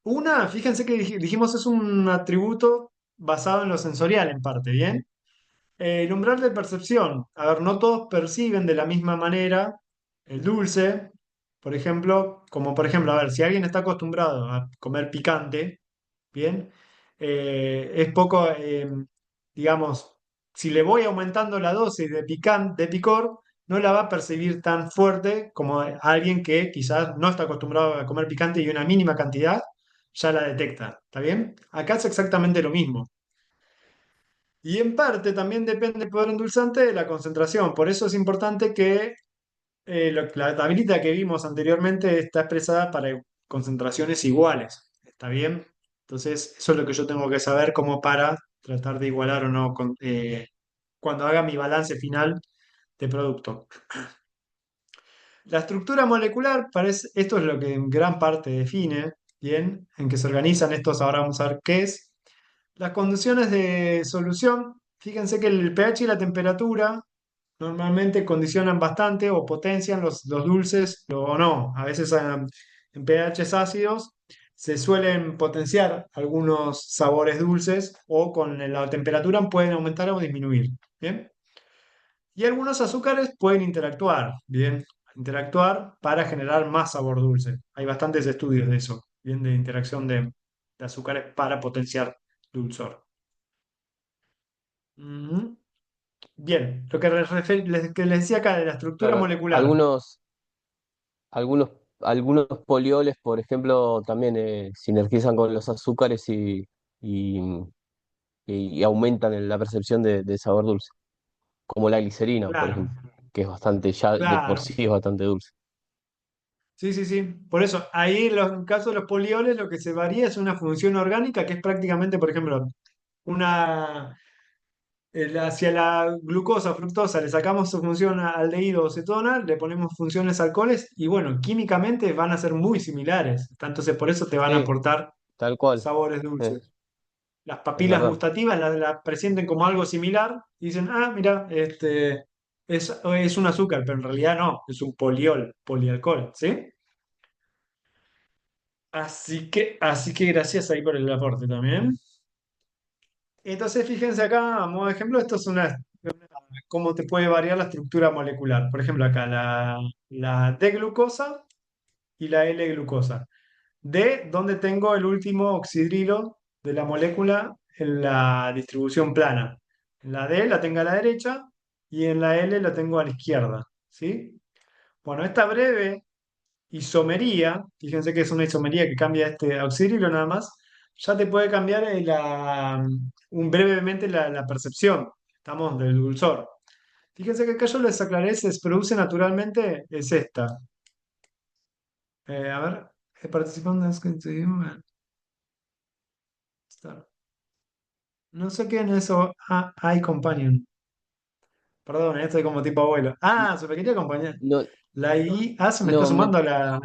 Una, fíjense que dijimos es un atributo basado en lo sensorial en parte, ¿bien? El umbral de percepción. A ver, no todos perciben de la misma manera el dulce. Por ejemplo, como por ejemplo, a ver, si alguien está acostumbrado a comer picante, ¿bien? Es poco, digamos, si le voy aumentando la dosis de picor, no la va a percibir tan fuerte como alguien que quizás no está acostumbrado a comer picante y una mínima cantidad ya la detecta. ¿Está bien? Acá es exactamente lo mismo. Y en parte también depende el poder endulzante de la concentración. Por eso es importante que la tablita que vimos anteriormente está expresada para concentraciones iguales. ¿Está bien? Entonces, eso es lo que yo tengo que saber como para tratar de igualar o no cuando haga mi balance final de producto. La estructura molecular, esto es lo que en gran parte define, ¿bien? En que se organizan estos, ahora vamos a ver qué es. Las condiciones de solución, fíjense que el pH y la temperatura normalmente condicionan bastante o potencian los dulces o no. A veces en pHs ácidos se suelen potenciar algunos sabores dulces o con la temperatura pueden aumentar o disminuir. ¿Bien? Y algunos azúcares pueden interactuar, ¿bien? Interactuar para generar más sabor dulce. Hay bastantes estudios de eso, ¿bien? De interacción de azúcares para potenciar dulzor. Ujú. Bien, lo que que les decía acá de la estructura Claro, molecular. algunos polioles, por ejemplo, también sinergizan con los azúcares y, y aumentan la percepción de sabor dulce, como la glicerina, por Claro, ejemplo, que es bastante, ya de por claro. sí es bastante dulce. Sí, sí, sí. Por eso, ahí en caso de los polioles lo que se varía es una función orgánica que es prácticamente, por ejemplo, una, hacia la glucosa, fructosa, le sacamos su función aldehído o cetona, le ponemos funciones alcoholes y bueno, químicamente van a ser muy similares. Entonces, por eso te van a Sí, aportar tal cual, sabores dulces. Las es papilas verdad. gustativas la presienten como algo similar y dicen, ah, mira, este. es un azúcar, pero en realidad no, es un polialcohol, ¿sí? Así que gracias ahí por el aporte también. Entonces, fíjense acá, a modo de ejemplo, esto es cómo te puede variar la estructura molecular. Por ejemplo, acá la D-glucosa y la L-glucosa. D, donde tengo el último oxidrilo de la molécula en la distribución plana. En la D la tengo a la derecha y en la L la tengo a la izquierda. ¿Sí? Bueno, esta breve isomería, fíjense que es una isomería que cambia este auxilio nada más, ya te puede cambiar brevemente la percepción, estamos del dulzor. Fíjense que acá yo les aclaré, se produce naturalmente, es esta. A ver, participando en no sé qué en eso. Ah, hay companion. Perdón, estoy como tipo abuelo. Ah, su pequeña compañía. No, La I. Ah, se me está no, sumando la.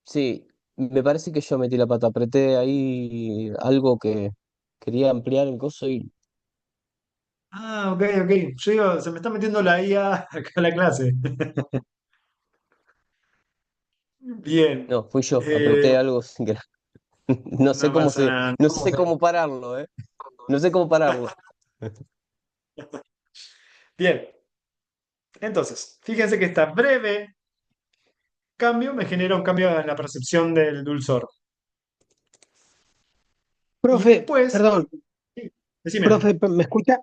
sí, me parece que yo metí la pata, apreté ahí algo que quería ampliar el coso y Ah, ok, ok. Yo digo, se me está metiendo la IA acá a la clase. Bien. no, fui yo, Eh, apreté algo sin querer. No sé no cómo pasa nada. no sé cómo pararlo, ¿eh? No sé cómo pararlo. Bien. Entonces, fíjense que esta breve cambio me genera un cambio en la percepción del dulzor. Y Profe, después, perdón, sí, decime, profe, ¿me escucha?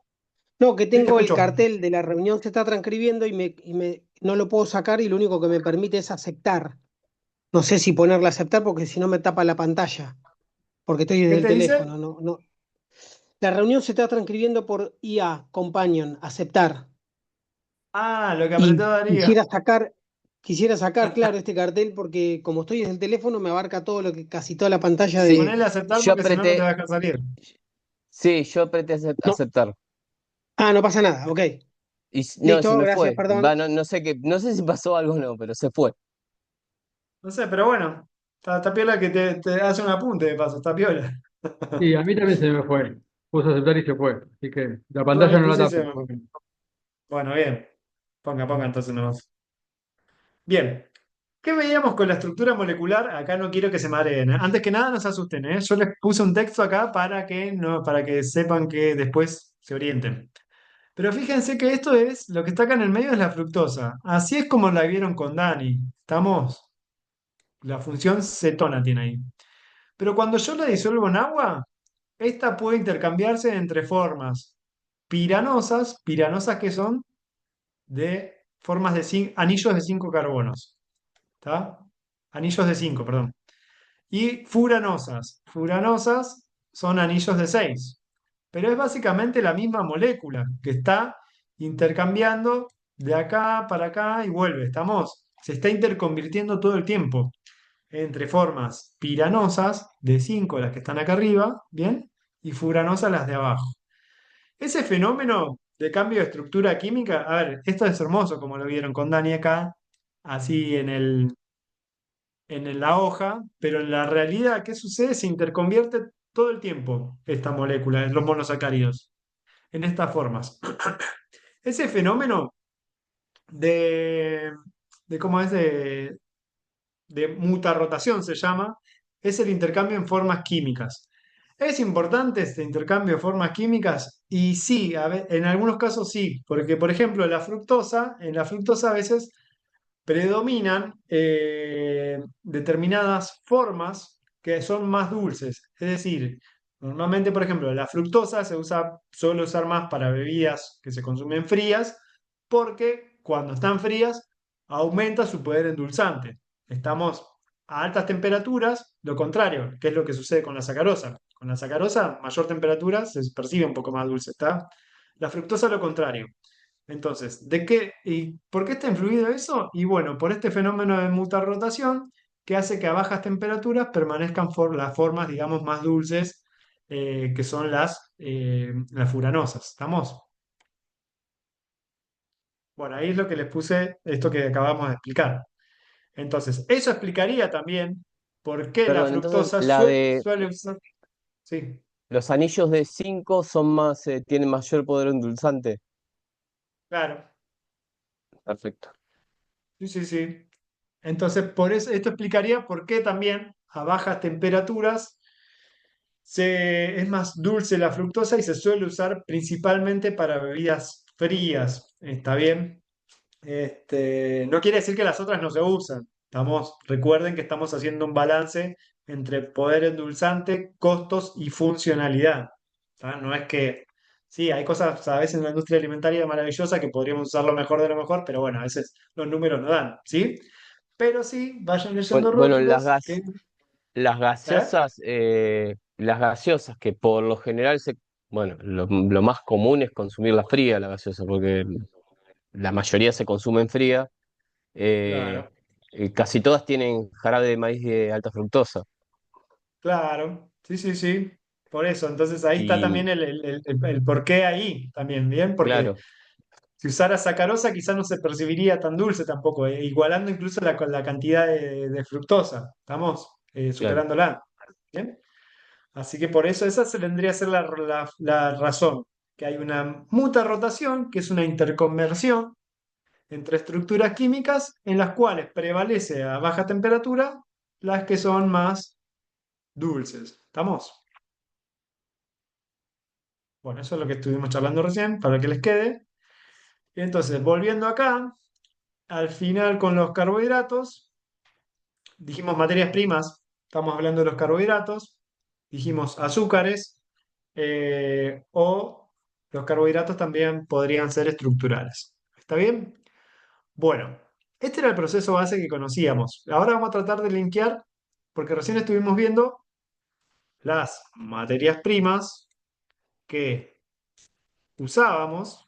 No, que sí, te tengo el escucho. cartel de la reunión, se está transcribiendo no lo puedo sacar y lo único que me permite es aceptar. No sé si ponerle a aceptar porque si no me tapa la pantalla, porque estoy desde ¿Qué el te dice? teléfono, no, no. La reunión se está transcribiendo por IA, Companion, aceptar. Ah, lo que Y apretó Darío. quisiera sacar, claro, este cartel porque como estoy desde el teléfono me abarca todo lo que, casi toda la pantalla de. Ponele a aceptar Yo porque si no, no te va apreté, a dejar salir. sí, yo apreté No, aceptar. no pasa nada, ok. Y no, se Listo, me gracias, fue. Va, perdón. no, no sé qué, no sé si pasó algo o no, pero se fue. No sé, pero bueno, está piola que te hace un apunte de paso, está piola. Sí, a mí también se me fue. Puse a aceptar y se fue. Así que la Yo pantalla le no la puse y tapo. Bueno, bien. Ponga entonces nomás. Bien. ¿Qué veíamos con la estructura molecular? Acá no quiero que se mareen, ¿eh? Antes que nada, no se asusten, ¿eh? Yo les puse un texto acá para que, no, para que sepan que después se orienten. Pero fíjense que esto es, lo que está acá en el medio es la fructosa. Así es como la vieron con Dani. ¿Estamos? La función cetona tiene ahí. Pero cuando yo la disuelvo en agua, esta puede intercambiarse entre formas piranosas que son de formas de anillos de 5 carbonos. ¿Está? Anillos de 5, perdón. Y furanosas. Furanosas son anillos de 6. Pero es básicamente la misma molécula que está intercambiando de acá para acá y vuelve. ¿Estamos? Se está interconvirtiendo todo el tiempo entre formas piranosas de 5 las que están acá arriba, ¿bien? Y furanosas las de abajo. Ese fenómeno de cambio de estructura química, a ver, esto es hermoso como lo vieron con Dani acá, así en la hoja, pero en la realidad, ¿qué sucede? Se interconvierte todo el tiempo esta molécula, los monosacáridos, en estas formas. Ese fenómeno de, ¿cómo es? De mutarrotación se llama, es el intercambio en formas químicas. ¿Es importante este intercambio de formas químicas? Y sí, en algunos casos sí, porque por ejemplo en la fructosa a veces predominan determinadas formas que son más dulces. Es decir, normalmente, por ejemplo, la fructosa suele usar más para bebidas que se consumen frías, porque cuando están frías aumenta su poder endulzante. Estamos a altas temperaturas, lo contrario, que es lo que sucede con la sacarosa. Con la sacarosa, mayor temperatura se percibe un poco más dulce, ¿está? La fructosa, lo contrario. Entonces, ¿de qué y por qué está influido eso? Y bueno, por este fenómeno de mutarrotación que hace que a bajas temperaturas permanezcan las formas, digamos, más dulces, que son las furanosas. ¿Estamos? Bueno, ahí es lo que les puse, esto que acabamos de explicar. Entonces, eso explicaría también por qué la Perdón, entonces fructosa la de suele usar. Sí. los anillos de 5 son más, tienen mayor poder endulzante. Claro, Perfecto. sí, sí, sí. Entonces, por eso, esto explicaría por qué también a bajas temperaturas es más dulce la fructosa y se suele usar principalmente para bebidas frías. ¿Está bien? No quiere decir que las otras no se usan. Recuerden que estamos haciendo un balance entre poder endulzante, costos y funcionalidad. ¿Tá? No es que, sí, hay cosas a veces en la industria alimentaria maravillosas que podríamos usar lo mejor de lo mejor, pero bueno, a veces los números no dan, ¿sí? Pero sí, vayan Bueno, leyendo bueno, rótulos que... ¿Eh? las gaseosas que por lo general bueno, lo más común es consumirla fría, la gaseosa, porque la mayoría se consumen fría. eh, Claro, Casi todas tienen jarabe de maíz de alta fructosa. claro, sí, sí, sí. Por eso, entonces ahí está Y también el porqué ahí, también, ¿bien? Porque claro, si usara sacarosa, quizás no se percibiría tan dulce tampoco, igualando incluso la cantidad de fructosa. Estamos claro. superándola. ¿Bien? Así que por eso esa se vendría a ser la razón, que hay una muta rotación, que es una interconversión entre estructuras químicas en las cuales prevalece a baja temperatura las que son más dulces. ¿Estamos? Bueno, eso es lo que estuvimos charlando recién, para que les quede. Y entonces, volviendo acá, al final con los carbohidratos. Dijimos materias primas, estamos hablando de los carbohidratos, dijimos azúcares, o los carbohidratos también podrían ser estructurales. ¿Está bien? Bueno, este era el proceso base que conocíamos. Ahora vamos a tratar de linkear, porque recién estuvimos viendo las materias primas que usábamos,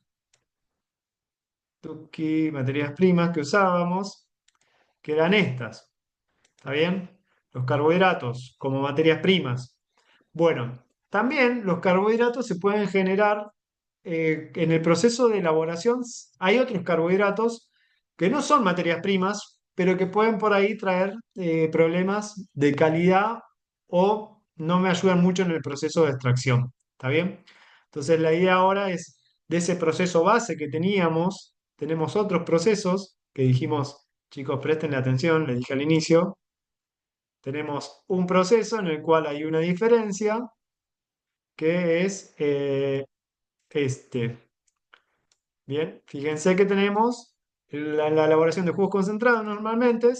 materias primas que usábamos, que eran estas. ¿Está bien? Los carbohidratos como materias primas. Bueno, también los carbohidratos se pueden generar en el proceso de elaboración. Hay otros carbohidratos que no son materias primas, pero que pueden por ahí traer problemas de calidad o no me ayudan mucho en el proceso de extracción. ¿Está bien? Entonces la idea ahora es de ese proceso base que teníamos, tenemos otros procesos que dijimos, chicos, presten atención, les dije al inicio, tenemos un proceso en el cual hay una diferencia que es este. Bien, fíjense que tenemos la elaboración de jugos concentrados normalmente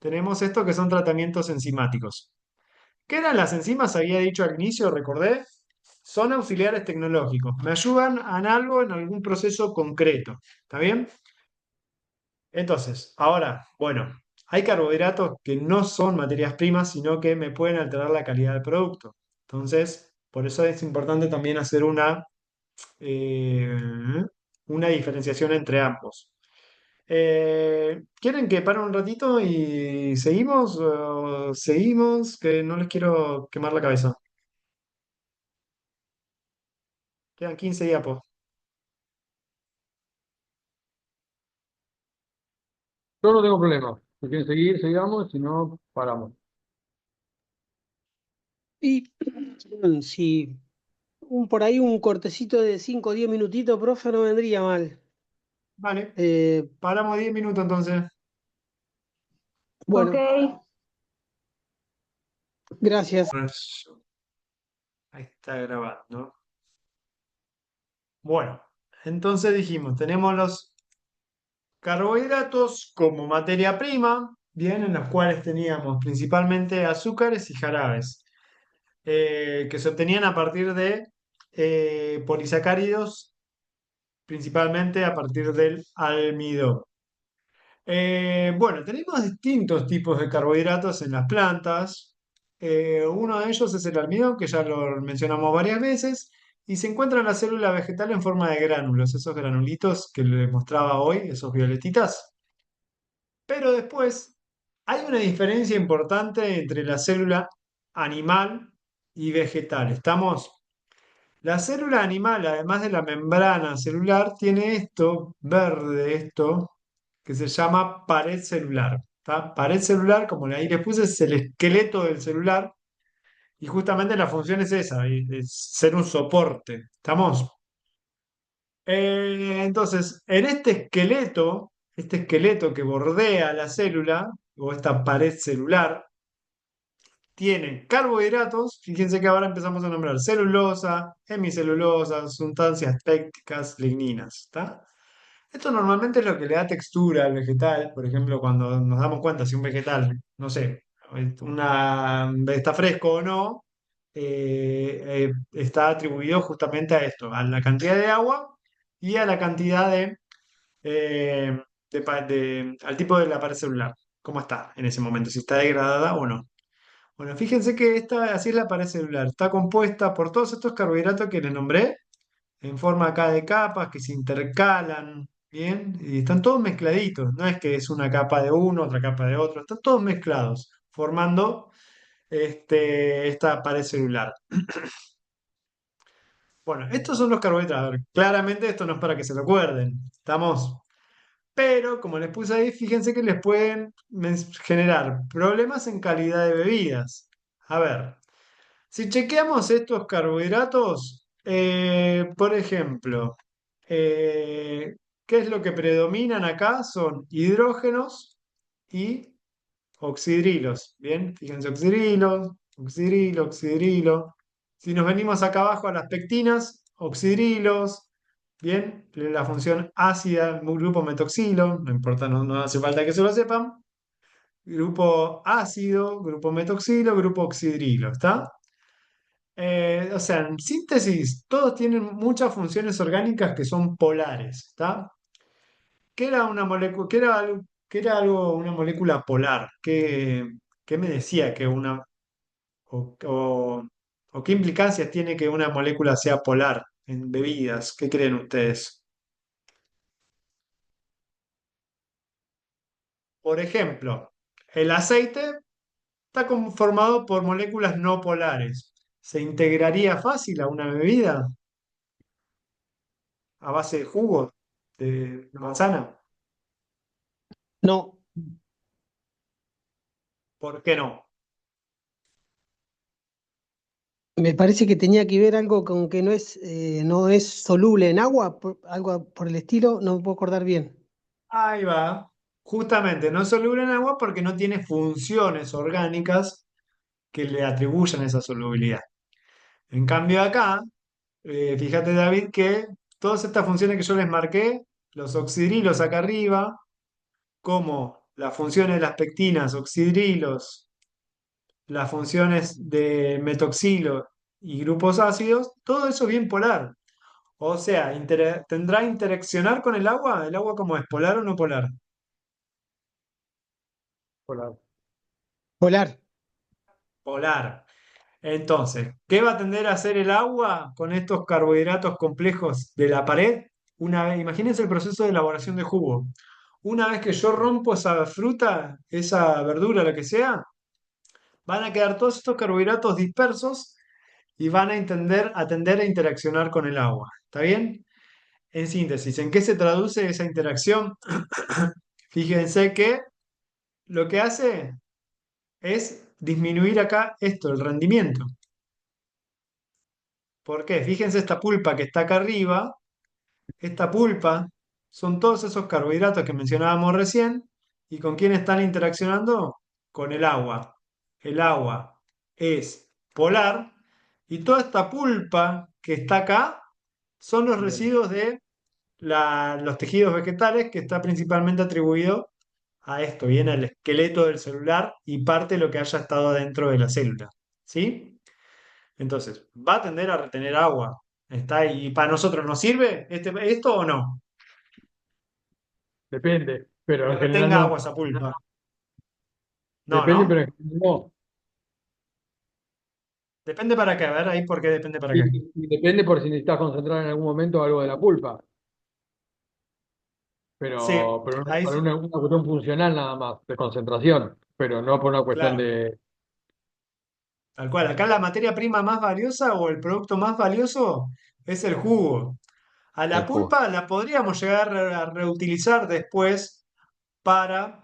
tenemos esto que son tratamientos enzimáticos. ¿Qué eran las enzimas? Había dicho al inicio, recordé, son auxiliares tecnológicos. Me ayudan en algo, en algún proceso concreto. ¿Está bien? Entonces, ahora, bueno, hay carbohidratos que no son materias primas, sino que me pueden alterar la calidad del producto. Entonces, por eso es importante también hacer eh, una diferenciación entre ambos. ¿Quieren que pare un ratito y seguimos? Seguimos, que no les quiero quemar la cabeza. Quedan 15 diapos. Yo no tengo problema. Si quieren seguir, sigamos, si no, paramos. Y si por ahí un cortecito de 5 o 10 minutitos, profe, no vendría mal. Vale, Eh, paramos 10 minutos entonces. bueno, gracias. Pues, ahí está grabando. Bueno, entonces dijimos, tenemos los carbohidratos como materia prima, bien, en los cuales teníamos principalmente azúcares y jarabes, que se obtenían a partir de polisacáridos, principalmente a partir del almidón. Bueno, tenemos distintos tipos de carbohidratos en las plantas. Uno de ellos es el almidón, que ya lo mencionamos varias veces, y se encuentra en la célula vegetal en forma de gránulos, esos granulitos que les mostraba hoy, esos violetitas. Pero después hay una diferencia importante entre la célula animal y vegetal. ¿Estamos? La célula animal, además de la membrana celular, tiene esto, verde, esto, que se llama pared celular. ¿Tá? Pared celular, como ahí les puse, es el esqueleto del celular y justamente la función es esa, es ser un soporte. ¿Estamos? Entonces, en este esqueleto que bordea la célula, o esta pared celular, tiene carbohidratos, fíjense que ahora empezamos a nombrar celulosa, hemicelulosa, sustancias pépticas, ligninas, ¿está? Esto normalmente es lo que le da textura al vegetal, por ejemplo, cuando nos damos cuenta si un vegetal, no sé, está fresco o no, está atribuido justamente a esto, a la cantidad de agua y a la cantidad al tipo de la pared celular, cómo está en ese momento, si está degradada o no. Bueno, fíjense que así es la pared celular. Está compuesta por todos estos carbohidratos que les nombré, en forma acá de capas que se intercalan, ¿bien? Y están todos mezcladitos. No es que es una capa de uno, otra capa de otro. Están todos mezclados, formando esta pared celular. Bueno, estos son los carbohidratos. Claramente esto no es para que se lo acuerden. ¿Estamos? Pero, como les puse ahí, fíjense que les pueden generar problemas en calidad de bebidas. A ver. Si chequeamos estos carbohidratos, por ejemplo, ¿qué es lo que predominan acá? Son hidrógenos y oxidrilos. Bien, fíjense, oxidrilos, oxidrilo, oxidrilo. Si nos venimos acá abajo a las pectinas, oxidrilos. Bien, la función ácida, grupo metoxilo, no importa, no hace falta que se lo sepan. Grupo ácido, grupo metoxilo, grupo oxidrilo, ¿está? O sea, en síntesis, todos tienen muchas funciones orgánicas que son polares, ¿está? ¿Qué era una molécula, una molécula polar? ¿Qué me decía que o, o- o qué implicancias tiene que una molécula sea polar en bebidas? ¿Qué creen ustedes? Por ejemplo, el aceite está conformado por moléculas no polares. ¿Se integraría fácil a una bebida a base de jugo de manzana? No, ¿Por qué no? me parece que tenía que ver algo con que no es soluble en agua, algo por el estilo, no me puedo acordar bien. Ahí va. Justamente, no es soluble en agua porque no tiene funciones orgánicas que le atribuyan esa solubilidad. En cambio acá, fíjate David que todas estas funciones que yo les marqué, los oxidrilos acá arriba, como las funciones de las pectinas, oxidrilos, las funciones de metoxilo y grupos ácidos, todo eso es bien polar. O sea, ¿tendrá interaccionar con el agua? ¿El agua como es? ¿Polar o no polar? Polar. Polar. Polar. Entonces, ¿qué va a tender a hacer el agua con estos carbohidratos complejos de la pared? Imagínense el proceso de elaboración de jugo. Una vez que yo rompo esa fruta, esa verdura, lo que sea, van a quedar todos estos carbohidratos dispersos y van a tender a interaccionar con el agua. ¿Está bien? En síntesis, ¿en qué se traduce esa interacción? Fíjense que lo que hace es disminuir acá esto, el rendimiento. ¿Por qué? Fíjense esta pulpa que está acá arriba. Esta pulpa son todos esos carbohidratos que mencionábamos recién. ¿Y con quién están interaccionando? Con el agua. El agua es polar y toda esta pulpa que está acá son los Bien. residuos de los tejidos vegetales que está principalmente atribuido a esto, viene al esqueleto del celular y parte de lo que haya estado dentro de la célula. ¿Sí? Entonces, va a tender a retener agua. ¿Está ahí? ¿Y para nosotros nos sirve esto o no? Depende, pero Que en general retenga no. agua esa pulpa. No, Depende, pero ¿no? en general no. Depende para qué. A ver, ahí por qué depende para qué. Y depende por si necesitas concentrar en algún momento algo de la pulpa, Sí, pero ahí para sí, una cuestión funcional nada más, de concentración, pero no por una cuestión claro, de... tal cual. Acá la materia prima más valiosa o el producto más valioso es el jugo. A El la jugo. pulpa la podríamos llegar a reutilizar después para,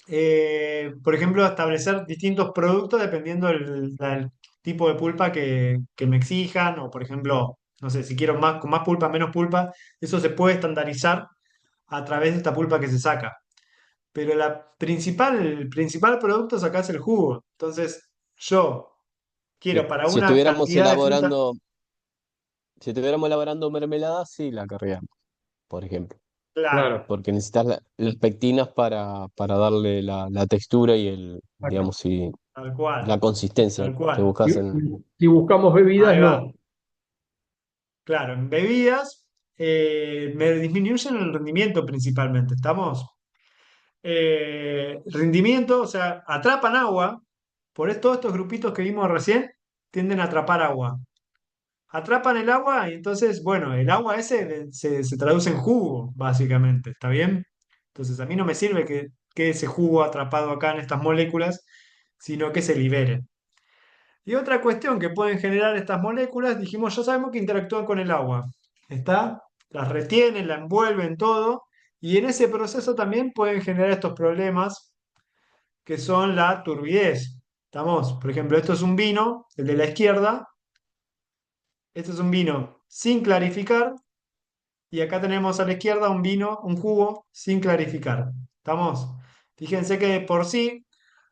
por ejemplo, establecer distintos productos dependiendo del tipo de pulpa que me exijan, o por ejemplo, no sé, si quiero más, con más pulpa, menos pulpa, eso se puede estandarizar a través de esta pulpa que se saca. Pero el principal producto sacás el jugo. Entonces, yo quiero Sí. para una cantidad de fruta, Si estuviéramos elaborando mermelada, sí la querríamos, por ejemplo. claro, Claro, Porque necesitas las pectinas para darle la textura y exacto. digamos, y tal la cual, consistencia tal que cual. buscas en. Si buscamos bebidas, Ahí va. no. Claro, en bebidas me disminuyen el rendimiento principalmente, ¿estamos? Rendimiento, o sea, atrapan agua, por eso todos estos grupitos que vimos recién tienden a atrapar agua. Atrapan el agua y entonces, bueno, el agua ese se traduce en jugo, básicamente, ¿está bien? Entonces a mí no me sirve que quede ese jugo atrapado acá en estas moléculas, sino que se libere. Y otra cuestión que pueden generar estas moléculas, dijimos, ya sabemos que interactúan con el agua, ¿está? Las retienen, la envuelven todo, y en ese proceso también pueden generar estos problemas que son la turbidez. ¿Estamos? Por ejemplo, esto es un vino, el de la izquierda, esto es un vino sin clarificar, y acá tenemos a la izquierda un vino, un jugo sin clarificar. ¿Estamos? Fíjense que de por sí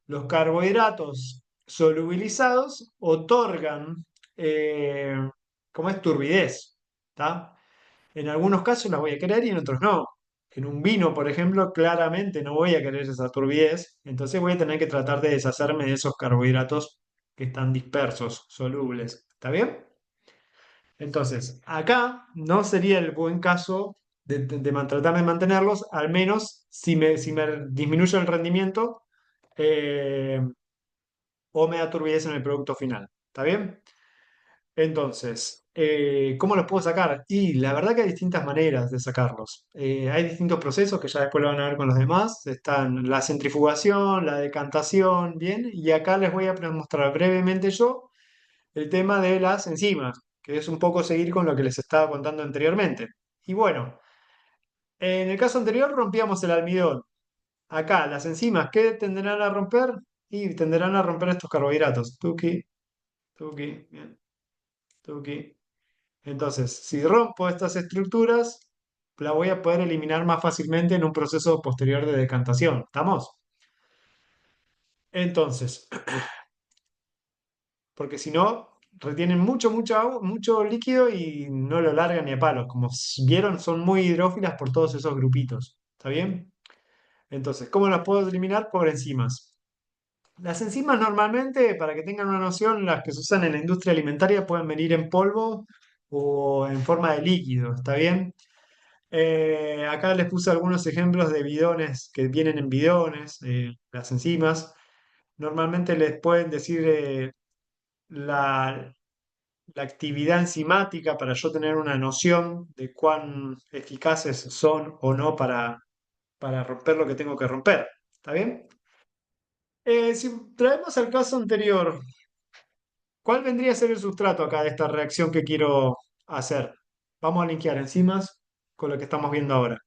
los carbohidratos solubilizados otorgan, eh, como es turbidez. ¿Está? En algunos casos la voy a querer y en otros no. En un vino, por ejemplo, claramente no voy a querer esa turbidez, entonces voy a tener que tratar de deshacerme de esos carbohidratos que están dispersos, solubles. ¿Está bien? Entonces, acá no sería el buen caso de tratar de mantenerlos, al menos si me disminuye el rendimiento, eh, o me da turbidez en el producto final. ¿Está bien? Entonces, ¿cómo los puedo sacar? Y la verdad que hay distintas maneras de sacarlos. Hay distintos procesos que ya después lo van a ver con los demás. Están la centrifugación, la decantación, ¿bien? Y acá les voy a mostrar brevemente yo el tema de las enzimas, que es un poco seguir con lo que les estaba contando anteriormente. Y bueno, en el caso anterior rompíamos el almidón. Acá, las enzimas, ¿qué tenderán a romper? Y tenderán a romper estos carbohidratos. Tuki, tuki, bien, tuki. Entonces, si rompo estas estructuras, la voy a poder eliminar más fácilmente en un proceso posterior de decantación. ¿Estamos? Entonces, porque si no, retienen mucho agua, mucho líquido y no lo largan ni a palos. Como vieron, son muy hidrófilas por todos esos grupitos. ¿Está bien? Entonces, ¿cómo las puedo eliminar? Por enzimas. Las enzimas normalmente, para que tengan una noción, las que se usan en la industria alimentaria pueden venir en polvo o en forma de líquido. ¿Está bien? Acá les puse algunos ejemplos de bidones que vienen en bidones, las enzimas. Normalmente les pueden decir la, la actividad enzimática para yo tener una noción de cuán eficaces son o no para romper lo que tengo que romper. ¿Está bien? Si traemos al caso anterior, ¿cuál vendría a ser el sustrato acá de esta reacción que quiero hacer? Vamos a linkear enzimas con lo que estamos viendo ahora.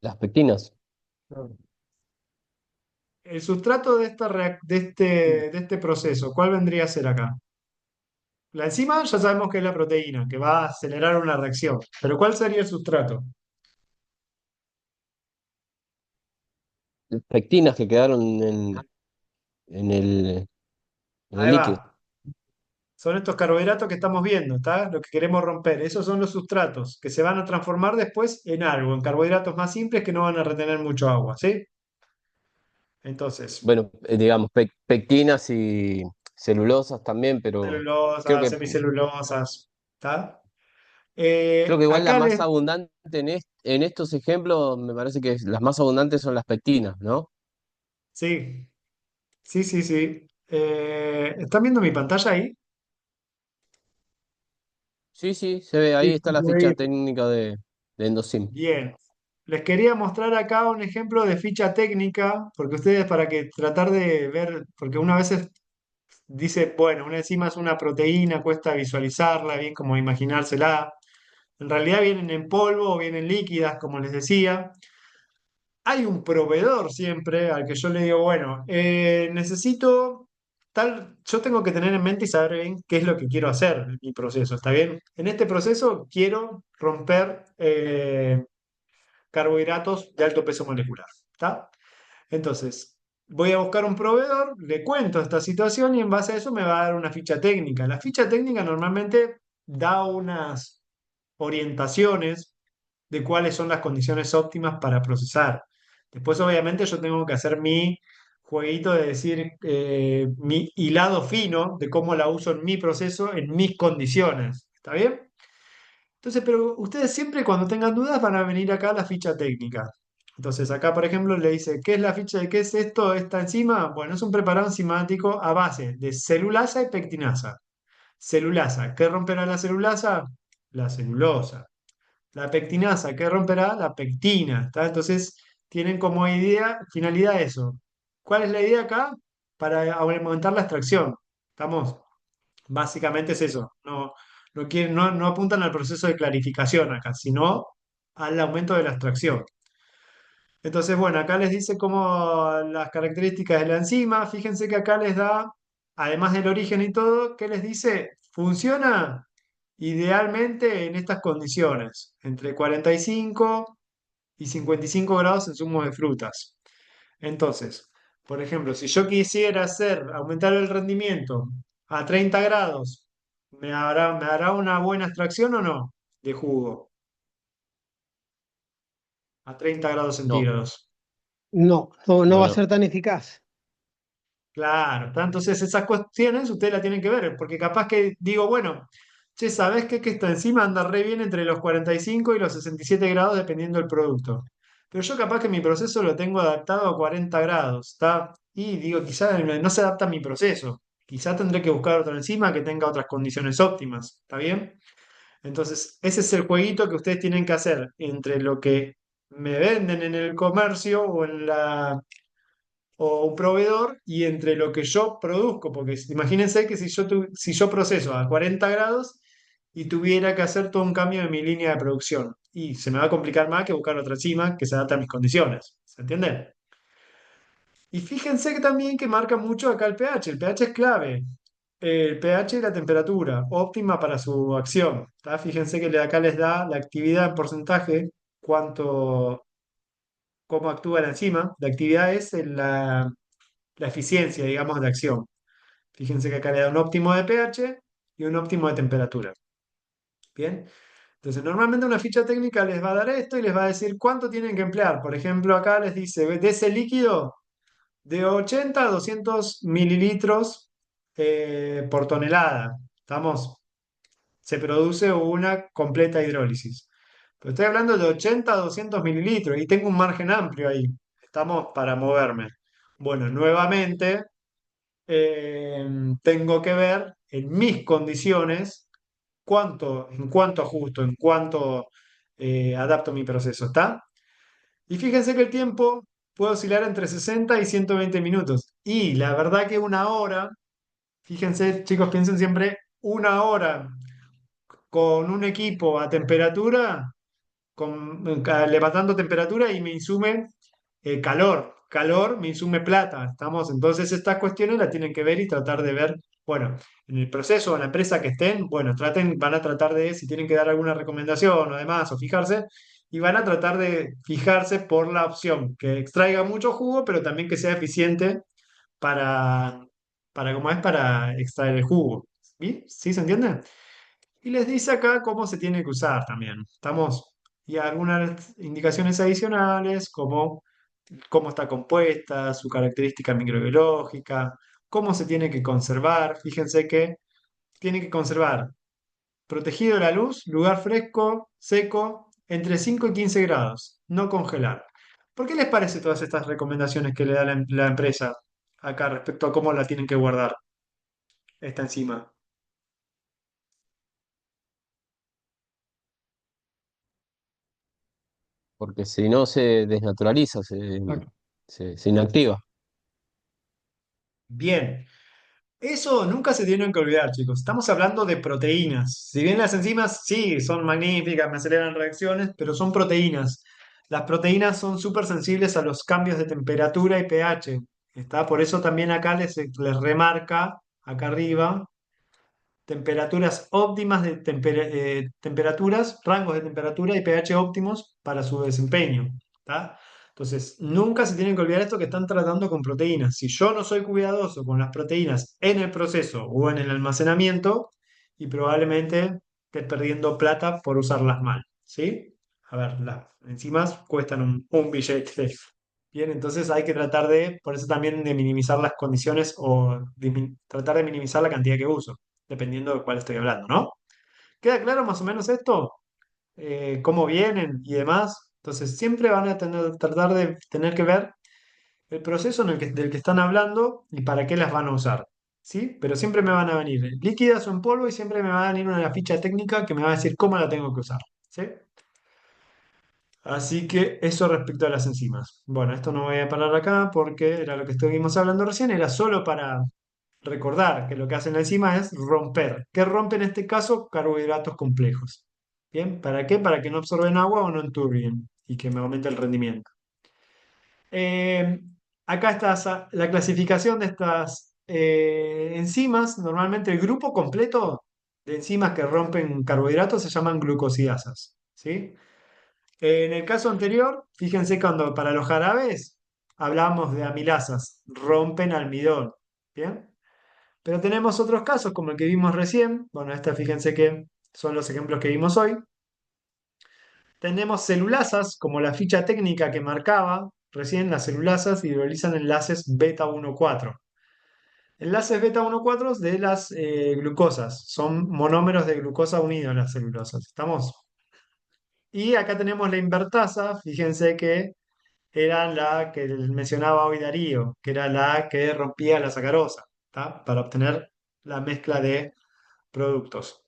Las pectinas. Claro. El sustrato de este proceso, ¿cuál vendría a ser acá? La enzima ya sabemos que es la proteína, que va a acelerar una reacción. Pero ¿cuál sería el sustrato? Pectinas que quedaron en el Ahí líquido. va. Son estos carbohidratos que estamos viendo, ¿está? Lo que queremos romper. Esos son los sustratos que se van a transformar después en algo, en carbohidratos más simples que no van a retener mucho agua, ¿sí? Entonces, Bueno, digamos, pectinas y celulosas también, pero creo celulosas, que, semicelulosas, ¿está? creo que igual la Acá más les... abundante en estos ejemplos, me parece que las más abundantes son las pectinas, ¿no? Sí, sí, sí, sí. ¿Están viendo mi pantalla ahí? Sí, sí, se ve, Sí, ahí está sí, la se ficha veía. técnica de Endosim. Bien. Les quería mostrar acá un ejemplo de ficha técnica, porque ustedes para que tratar de ver, porque una vez dice, bueno, una enzima es una proteína, cuesta visualizarla, bien como imaginársela. En realidad vienen en polvo o vienen líquidas, como les decía. Hay un proveedor siempre al que yo le digo, bueno, necesito yo tengo que tener en mente y saber bien qué es lo que quiero hacer en mi proceso, ¿está bien? En este proceso quiero romper carbohidratos de alto peso molecular, ¿está? Entonces, voy a buscar un proveedor, le cuento esta situación y en base a eso me va a dar una ficha técnica. La ficha técnica normalmente da unas orientaciones de cuáles son las condiciones óptimas para procesar. Después, obviamente, yo tengo que hacer mi jueguito de decir mi hilado fino de cómo la uso en mi proceso, en mis condiciones. ¿Está bien? Entonces, pero ustedes siempre cuando tengan dudas van a venir acá a la ficha técnica. Entonces, acá, por ejemplo, le dice, ¿qué es la ficha de qué es esto, esta enzima? Bueno, es un preparado enzimático a base de celulasa y pectinasa. Celulasa, ¿qué romperá la celulasa? La celulosa. La pectinasa, ¿qué romperá? La pectina. ¿Está? Entonces, tienen como idea, finalidad eso. ¿Cuál es la idea acá? Para aumentar la extracción. ¿Estamos? Básicamente es eso. No apuntan al proceso de clarificación acá, sino al aumento de la extracción. Entonces, bueno, acá les dice cómo las características de la enzima. Fíjense que acá les da, además del origen y todo, ¿qué les dice? Funciona idealmente en estas condiciones, entre 45 y 55 grados en zumo de frutas. Entonces, por ejemplo, si yo quisiera aumentar el rendimiento a 30 grados, ¿me hará una buena extracción o no de jugo a 30 grados No, centígrados? No no, va a no. ser tan eficaz. Claro, ¿tá? Entonces esas cuestiones ustedes la tienen que ver, porque capaz que digo, bueno, che, ¿sabés qué? Que esta enzima anda re bien entre los 45 y los 67 grados dependiendo del producto. Pero yo capaz que mi proceso lo tengo adaptado a 40 grados, ¿está? Y digo, quizás no se adapta a mi proceso. Quizás tendré que buscar otra enzima que tenga otras condiciones óptimas, ¿está bien? Entonces, ese es el jueguito que ustedes tienen que hacer entre lo que me venden en el comercio o un proveedor y entre lo que yo produzco, porque imagínense que si yo proceso a 40 grados y tuviera que hacer todo un cambio en mi línea de producción, y se me va a complicar más que buscar otra enzima que se adapte a mis condiciones, ¿se entiende? Y fíjense que también que marca mucho acá el pH es clave. El pH y la temperatura óptima para su acción. ¿Tá? Fíjense que acá les da la actividad en porcentaje, cómo actúa la enzima. La actividad es la eficiencia, digamos, de acción. Fíjense que acá le da un óptimo de pH y un óptimo de temperatura. Bien. Entonces, normalmente una ficha técnica les va a dar esto y les va a decir cuánto tienen que emplear. Por ejemplo, acá les dice, de ese líquido, de 80 a 200 mililitros por tonelada. ¿Estamos? Se produce una completa hidrólisis. Pero estoy hablando de 80 a 200 mililitros y tengo un margen amplio ahí. Estamos para moverme. Bueno, nuevamente eh, tengo que ver en mis condiciones en cuánto ajusto, en cuánto adapto mi proceso, ¿está? Y fíjense que el tiempo puede oscilar entre 60 y 120 minutos. Y la verdad que una hora, fíjense, chicos, piensen siempre una hora con un equipo a temperatura levantando temperatura y me insume calor me insume plata, ¿estamos? Entonces estas cuestiones las tienen que ver y tratar de ver, bueno, en el proceso o en la empresa que estén, bueno, van a tratar de, si tienen que dar alguna recomendación o demás, o fijarse, y van a tratar de fijarse por la opción que extraiga mucho jugo, pero también que sea eficiente para, como es, para extraer el jugo. ¿Sí? ¿Sí se entiende? Y les dice acá cómo se tiene que usar también. ¿Estamos? Y algunas indicaciones adicionales, como cómo está compuesta, su característica microbiológica, cómo se tiene que conservar. Fíjense que tiene que conservar protegido de la luz, lugar fresco, seco, entre 5 y 15 grados, no congelar. ¿Por qué les parece todas estas recomendaciones que le da la empresa acá respecto a cómo la tienen que guardar esta enzima? Porque si no se desnaturaliza, Exacto. se inactiva. Bien, eso nunca se tienen que olvidar, chicos. Estamos hablando de proteínas. Si bien las enzimas sí son magníficas, me aceleran reacciones, pero son proteínas. Las proteínas son súper sensibles a los cambios de temperatura y pH. ¿Está? Por eso también acá les remarca, acá arriba, temperaturas óptimas temperaturas, rangos de temperatura y pH óptimos para su desempeño. ¿Tá? Entonces, nunca se tienen que olvidar esto que están tratando con proteínas. Si yo no soy cuidadoso con las proteínas en el proceso o en el almacenamiento, y probablemente esté perdiendo plata por usarlas mal. ¿Sí? A ver, las enzimas cuestan un billete. Bien, entonces hay que tratar por eso también de minimizar las condiciones o tratar de minimizar la cantidad que uso dependiendo de cuál estoy hablando, ¿no? ¿Queda claro más o menos esto? ¿Cómo vienen y demás? Entonces, siempre van a tratar de tener que ver el proceso del que están hablando y para qué las van a usar, ¿sí? Pero siempre me van a venir líquidas o en polvo y siempre me va a venir una ficha técnica que me va a decir cómo la tengo que usar, ¿sí? Así que eso respecto a las enzimas. Bueno, esto no voy a parar acá porque era lo que estuvimos hablando recién, era solo para recordar que lo que hacen la enzima es romper. ¿Qué rompe en este caso? Carbohidratos complejos. ¿Bien? ¿Para qué? Para que no absorben agua o no enturbien y que me aumente el rendimiento. Eh, Acá está la clasificación de estas enzimas. Normalmente el grupo completo de enzimas que rompen carbohidratos se llaman glucosidasas. ¿Sí? En el caso anterior, fíjense cuando para los jarabes hablamos de amilasas, rompen almidón. ¿Bien? Pero tenemos otros casos, como el que vimos recién. Bueno, fíjense que son los ejemplos que vimos hoy. Tenemos celulasas, como la ficha técnica que marcaba recién, las celulasas hidrolizan enlaces beta 1,4. Enlaces beta 1,4 de las glucosas. Son monómeros de glucosa unidos a las celulosas. ¿Estamos? Y acá tenemos la invertasa. Fíjense que era la que mencionaba hoy Darío, que era la que rompía la sacarosa, ¿tá? Para obtener la mezcla de productos.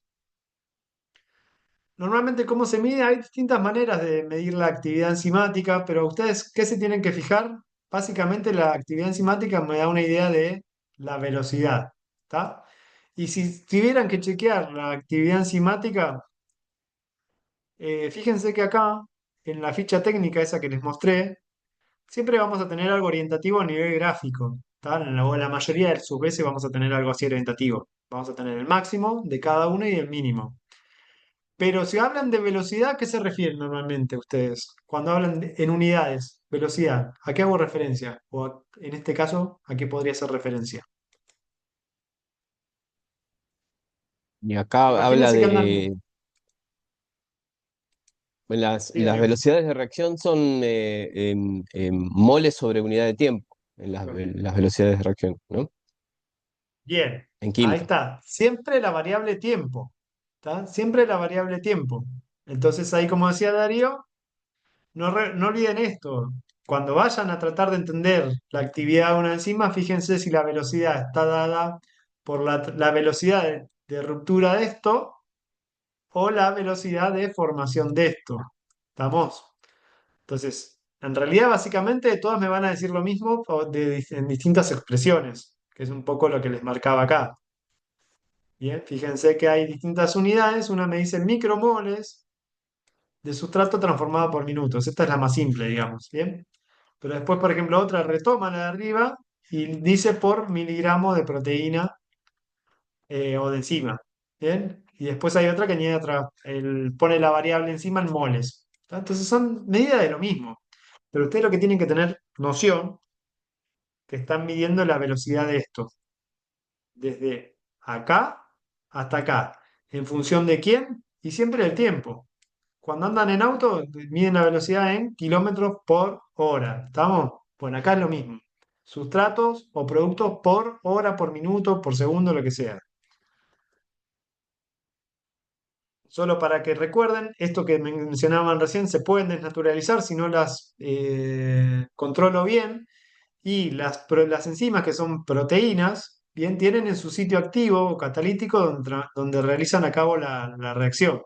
Normalmente, ¿cómo se mide? Hay distintas maneras de medir la actividad enzimática, pero ustedes, ¿qué se tienen que fijar? Básicamente, la actividad enzimática me da una idea de la velocidad, ¿está? Y si tuvieran que chequear la actividad enzimática, fíjense que acá, en la ficha técnica esa que les mostré, siempre vamos a tener algo orientativo a nivel gráfico, ¿tá? La mayoría de sus veces vamos a tener algo así orientativo. Vamos a tener el máximo de cada uno y el mínimo. Pero si hablan de velocidad, ¿a qué se refieren normalmente ustedes? Cuando hablan en unidades, velocidad, ¿a qué hago referencia? O en este caso, ¿a qué podría ser referencia? Y acá habla Imagínense que andan. de Diga, las diga. velocidades de reacción son moles sobre unidad de tiempo, en las velocidades de reacción, ¿no? Bien, En ahí química. está. Siempre la variable tiempo. ¿Está? Siempre la variable tiempo. Entonces ahí, como decía Darío, no olviden esto. Cuando vayan a tratar de entender la actividad de una enzima, fíjense si la velocidad está dada por la velocidad de ruptura de esto o la velocidad de formación de esto. ¿Estamos? Entonces, en realidad, básicamente, todas me van a decir lo mismo en distintas expresiones, que es un poco lo que les marcaba acá. Bien, fíjense que hay distintas unidades. Una me dice micromoles de sustrato transformado por minutos. Esta es la más simple, digamos. Bien. Pero después, por ejemplo, otra retoma la de arriba y dice por miligramo de proteína o de enzima. ¿Bien? Y después hay otra que añade pone la variable encima en moles. ¿Tá? Entonces son medidas de lo mismo. Pero ustedes lo que tienen que tener noción que están midiendo la velocidad de esto. Desde acá hasta acá. ¿En función de quién? Y siempre el tiempo. Cuando andan en auto, miden la velocidad en kilómetros por hora. ¿Estamos? Bueno, acá es lo mismo. Sustratos o productos por hora, por minuto, por segundo, lo que sea. Solo para que recuerden, esto que mencionaban recién se pueden desnaturalizar si no las controlo bien. Y las enzimas, que son proteínas, bien, tienen en su sitio activo o catalítico donde realizan a cabo la reacción.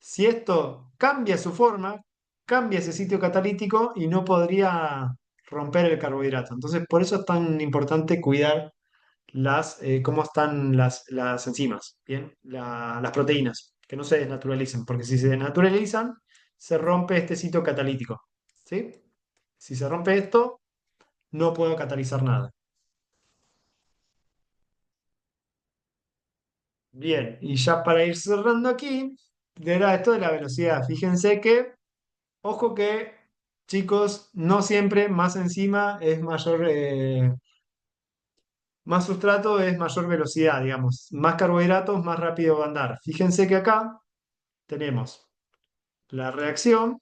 Si esto cambia su forma, cambia ese sitio catalítico y no podría romper el carbohidrato. Entonces, por eso es tan importante cuidar cómo están las enzimas, ¿bien? Las proteínas, que no se desnaturalicen, porque si se desnaturalizan, se rompe este sitio catalítico, ¿sí? Si se rompe esto, no puedo catalizar nada. Bien, y ya para ir cerrando aquí, era esto de la velocidad. Fíjense que, ojo que, chicos, no siempre más enzima es mayor, más sustrato es mayor velocidad, digamos. Más carbohidratos, más rápido va a andar. Fíjense que acá tenemos la reacción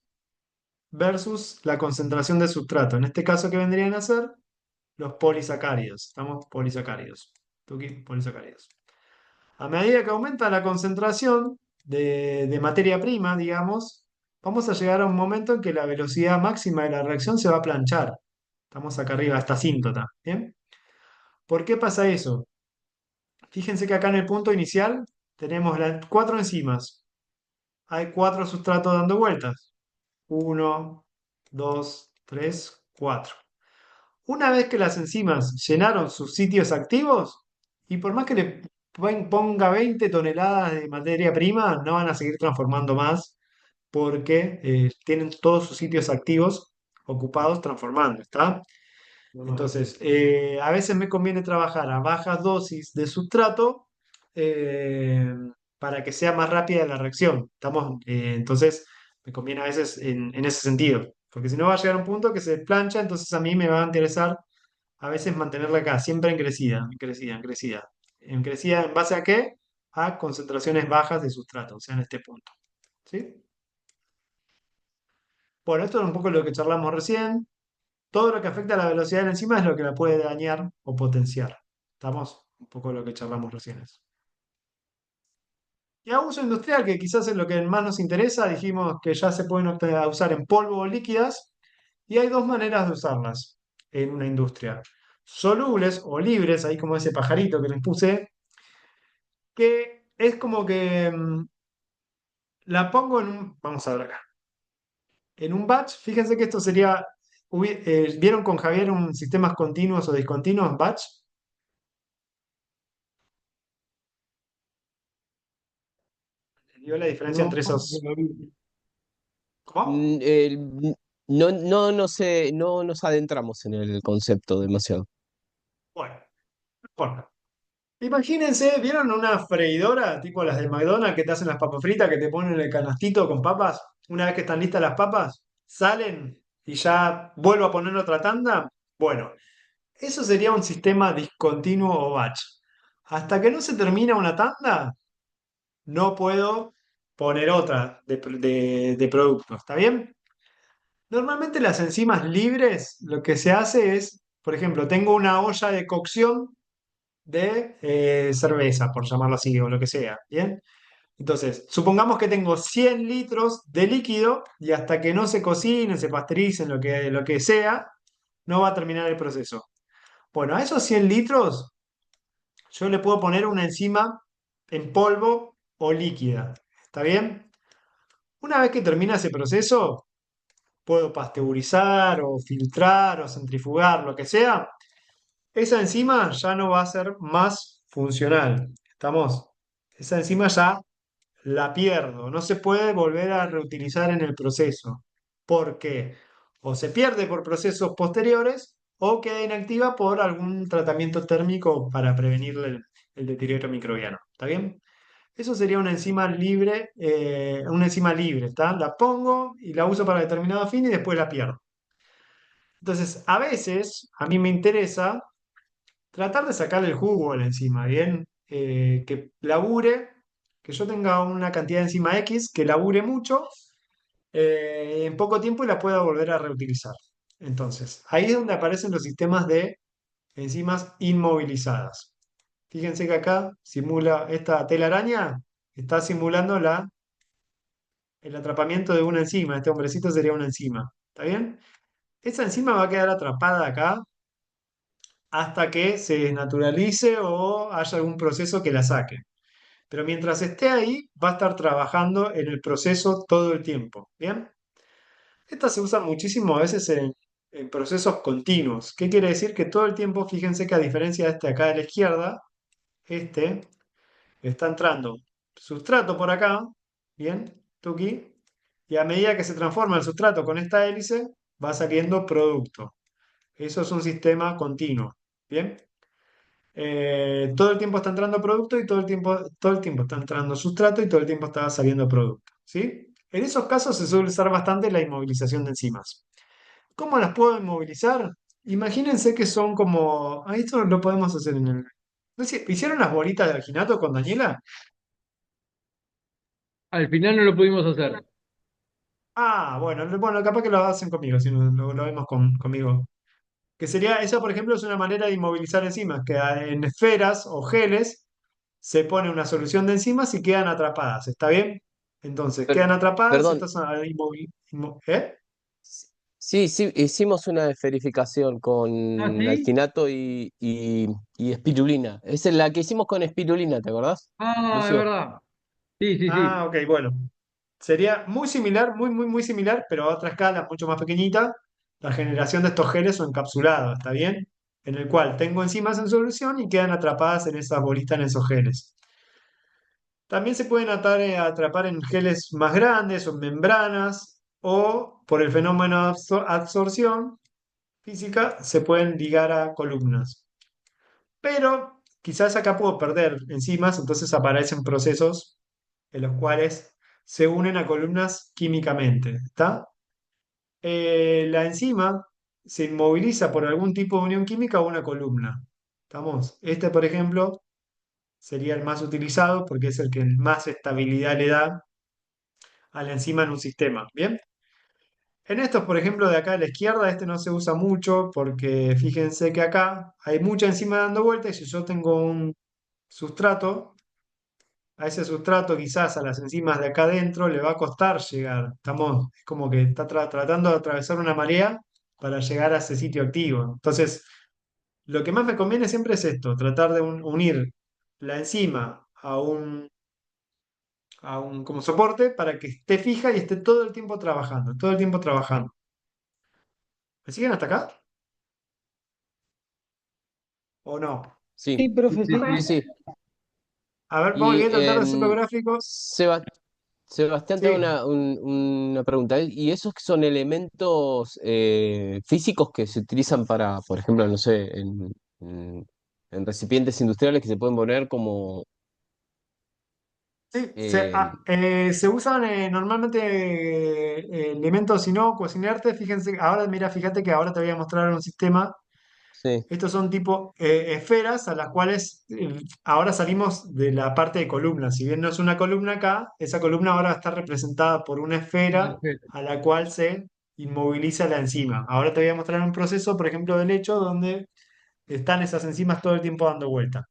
versus la concentración de sustrato. En este caso, ¿qué vendrían a ser? Los polisacáridos. Estamos polisacáridos. Tuki, polisacáridos. A medida que aumenta la concentración de materia prima, digamos, vamos a llegar a un momento en que la velocidad máxima de la reacción se va a planchar. Estamos acá arriba, esta asíntota. ¿Bien? ¿Por qué pasa eso? Fíjense que acá en el punto inicial tenemos las cuatro enzimas. Hay cuatro sustratos dando vueltas. Uno, dos, tres, cuatro. Una vez que las enzimas llenaron sus sitios activos, y por más que le ponga 20 toneladas de materia prima, no van a seguir transformando más porque tienen todos sus sitios activos ocupados transformando, ¿está? Entonces, a veces me conviene trabajar a bajas dosis de sustrato eh, para que sea más rápida la reacción. Entonces, me conviene a veces en ese sentido, porque si no va a llegar un punto que se plancha, entonces a mí me va a interesar a veces mantenerla acá, siempre en crecida, en crecida, en crecida. ¿En crecida en base a qué? A concentraciones bajas de sustrato, o sea, en este punto. ¿Sí? Bueno, esto es un poco lo que charlamos recién. Todo lo que afecta a la velocidad de la enzima es lo que la puede dañar o potenciar. ¿Estamos? Un poco lo que charlamos recién. Y a uso industrial, que quizás es lo que más nos interesa, dijimos que ya se pueden usar en polvo o líquidas, y hay dos maneras de usarlas en una industria. Solubles o libres, ahí como ese pajarito que les puse, que es como que la pongo en un, vamos a ver acá, en un batch. Fíjense que esto sería, ¿vieron con Javier un sistemas continuos o discontinuos batch? ¿Vio la diferencia No, entre no esos? lo vi. ¿Cómo? Mm, no, no sé, no nos adentramos en el concepto demasiado. Bueno, no importa. Imagínense, ¿vieron una freidora tipo las de McDonald's que te hacen las papas fritas, que te ponen el canastito con papas? Una vez que están listas las papas, salen y ya vuelvo a poner otra tanda. Bueno, eso sería un sistema discontinuo o batch. Hasta que no se termina una tanda, no puedo poner otra de producto. ¿Está bien? Normalmente las enzimas libres, lo que se hace es, por ejemplo, tengo una olla de cocción de cerveza, por llamarlo así, o lo que sea. ¿Bien? Entonces, supongamos que tengo 100 litros de líquido y hasta que no se cocinen, se pasteuricen, lo que sea, no va a terminar el proceso. Bueno, a esos 100 litros yo le puedo poner una enzima en polvo o líquida. ¿Está bien? Una vez que termina ese proceso, puedo pasteurizar o filtrar o centrifugar, lo que sea. Esa enzima ya no va a ser más funcional. ¿Estamos? Esa enzima ya la pierdo. No se puede volver a reutilizar en el proceso. Porque o se pierde por procesos posteriores o queda inactiva por algún tratamiento térmico para prevenir el deterioro microbiano. ¿Está bien? Eso sería una enzima libre, ¿está? La pongo y la uso para determinado fin y después la pierdo. Entonces, a veces, a mí me interesa tratar de sacarle el jugo a la enzima, ¿bien? Que labure, que yo tenga una cantidad de enzima X que labure mucho en poco tiempo y la pueda volver a reutilizar. Entonces, ahí es donde aparecen los sistemas de enzimas inmovilizadas. Fíjense que acá simula esta telaraña, está simulando el atrapamiento de una enzima. Este hombrecito sería una enzima. ¿Está bien? Esa enzima va a quedar atrapada acá hasta que se desnaturalice o haya algún proceso que la saque. Pero mientras esté ahí, va a estar trabajando en el proceso todo el tiempo. ¿Bien? Esta se usa muchísimo a veces en procesos continuos. ¿Qué quiere decir? Que todo el tiempo, fíjense que a diferencia de este acá de la izquierda, este está entrando sustrato por acá, ¿bien? Tuki, y a medida que se transforma el sustrato con esta hélice, va saliendo producto. Eso es un sistema continuo. ¿Bien? Todo el tiempo está entrando producto y todo el tiempo está entrando sustrato y todo el tiempo está saliendo producto. ¿Sí? En esos casos se suele usar bastante la inmovilización de enzimas. ¿Cómo las puedo inmovilizar? Imagínense que son como. Ah, esto lo podemos hacer en el. No sé, ¿hicieron las bolitas de alginato con Daniela? Al final no lo pudimos hacer. Ah, bueno, bueno, capaz que lo hacen conmigo, si no, lo vemos conmigo. Que sería, esa por ejemplo es una manera de inmovilizar enzimas, que en esferas o geles se pone una solución de enzimas y quedan atrapadas, ¿está bien? Entonces, Per- quedan atrapadas, Perdón, estas son ¿eh? sí, sí, hicimos una esferificación ¿Ah, con sí? alginato y espirulina. Esa es la que hicimos con espirulina, ¿te acordás, Ah, es Lucio? verdad. Sí, sí, sí. Ah, ok, bueno. Sería muy similar, muy similar, pero a otra escala, mucho más pequeñita, la generación de estos geles o encapsulados, ¿está bien? En el cual tengo enzimas en solución y quedan atrapadas en esas bolitas, en esos geles. También se pueden atrapar en geles más grandes o en membranas, o por el fenómeno de absorción física, se pueden ligar a columnas. Pero quizás acá puedo perder enzimas, entonces aparecen procesos en los cuales se unen a columnas químicamente, ¿está? La enzima se inmoviliza por algún tipo de unión química a una columna. ¿Estamos? Este, por ejemplo, sería el más utilizado porque es el que más estabilidad le da a la enzima en un sistema. ¿Bien? En estos, por ejemplo, de acá a la izquierda, este no se usa mucho porque fíjense que acá hay mucha enzima dando vuelta y si yo tengo un sustrato, a ese sustrato quizás a las enzimas de acá adentro le va a costar llegar. Es como que está tratando de atravesar una marea para llegar a ese sitio activo. Entonces, lo que más me conviene siempre es esto, tratar de unir la enzima a un como soporte para que esté fija y esté todo el tiempo trabajando, todo el tiempo trabajando. ¿Me siguen hasta acá? ¿O no? Sí, Sí, Sí, profe, sí, sí. sí, sí. sí. A ver, voy Y a tratar de hacerlo gráfico. Sebastián, te hago Sí, una pregunta. ¿Y esos que son elementos físicos que se utilizan para, por ejemplo, no sé, en recipientes industriales que se pueden poner como... sí, eh, se usan normalmente elementos inocuos, inertes. Fíjense, ahora mira, fíjate que ahora te voy a mostrar un sistema. sí, Estos son tipo esferas a las cuales ahora salimos de la parte de columna. Si bien no es una columna acá, esa columna ahora está representada por una Una esfera esfera. a la cual se inmoviliza la enzima. Ahora te voy a mostrar un proceso, por ejemplo, del hecho donde están esas enzimas todo el tiempo dando vuelta.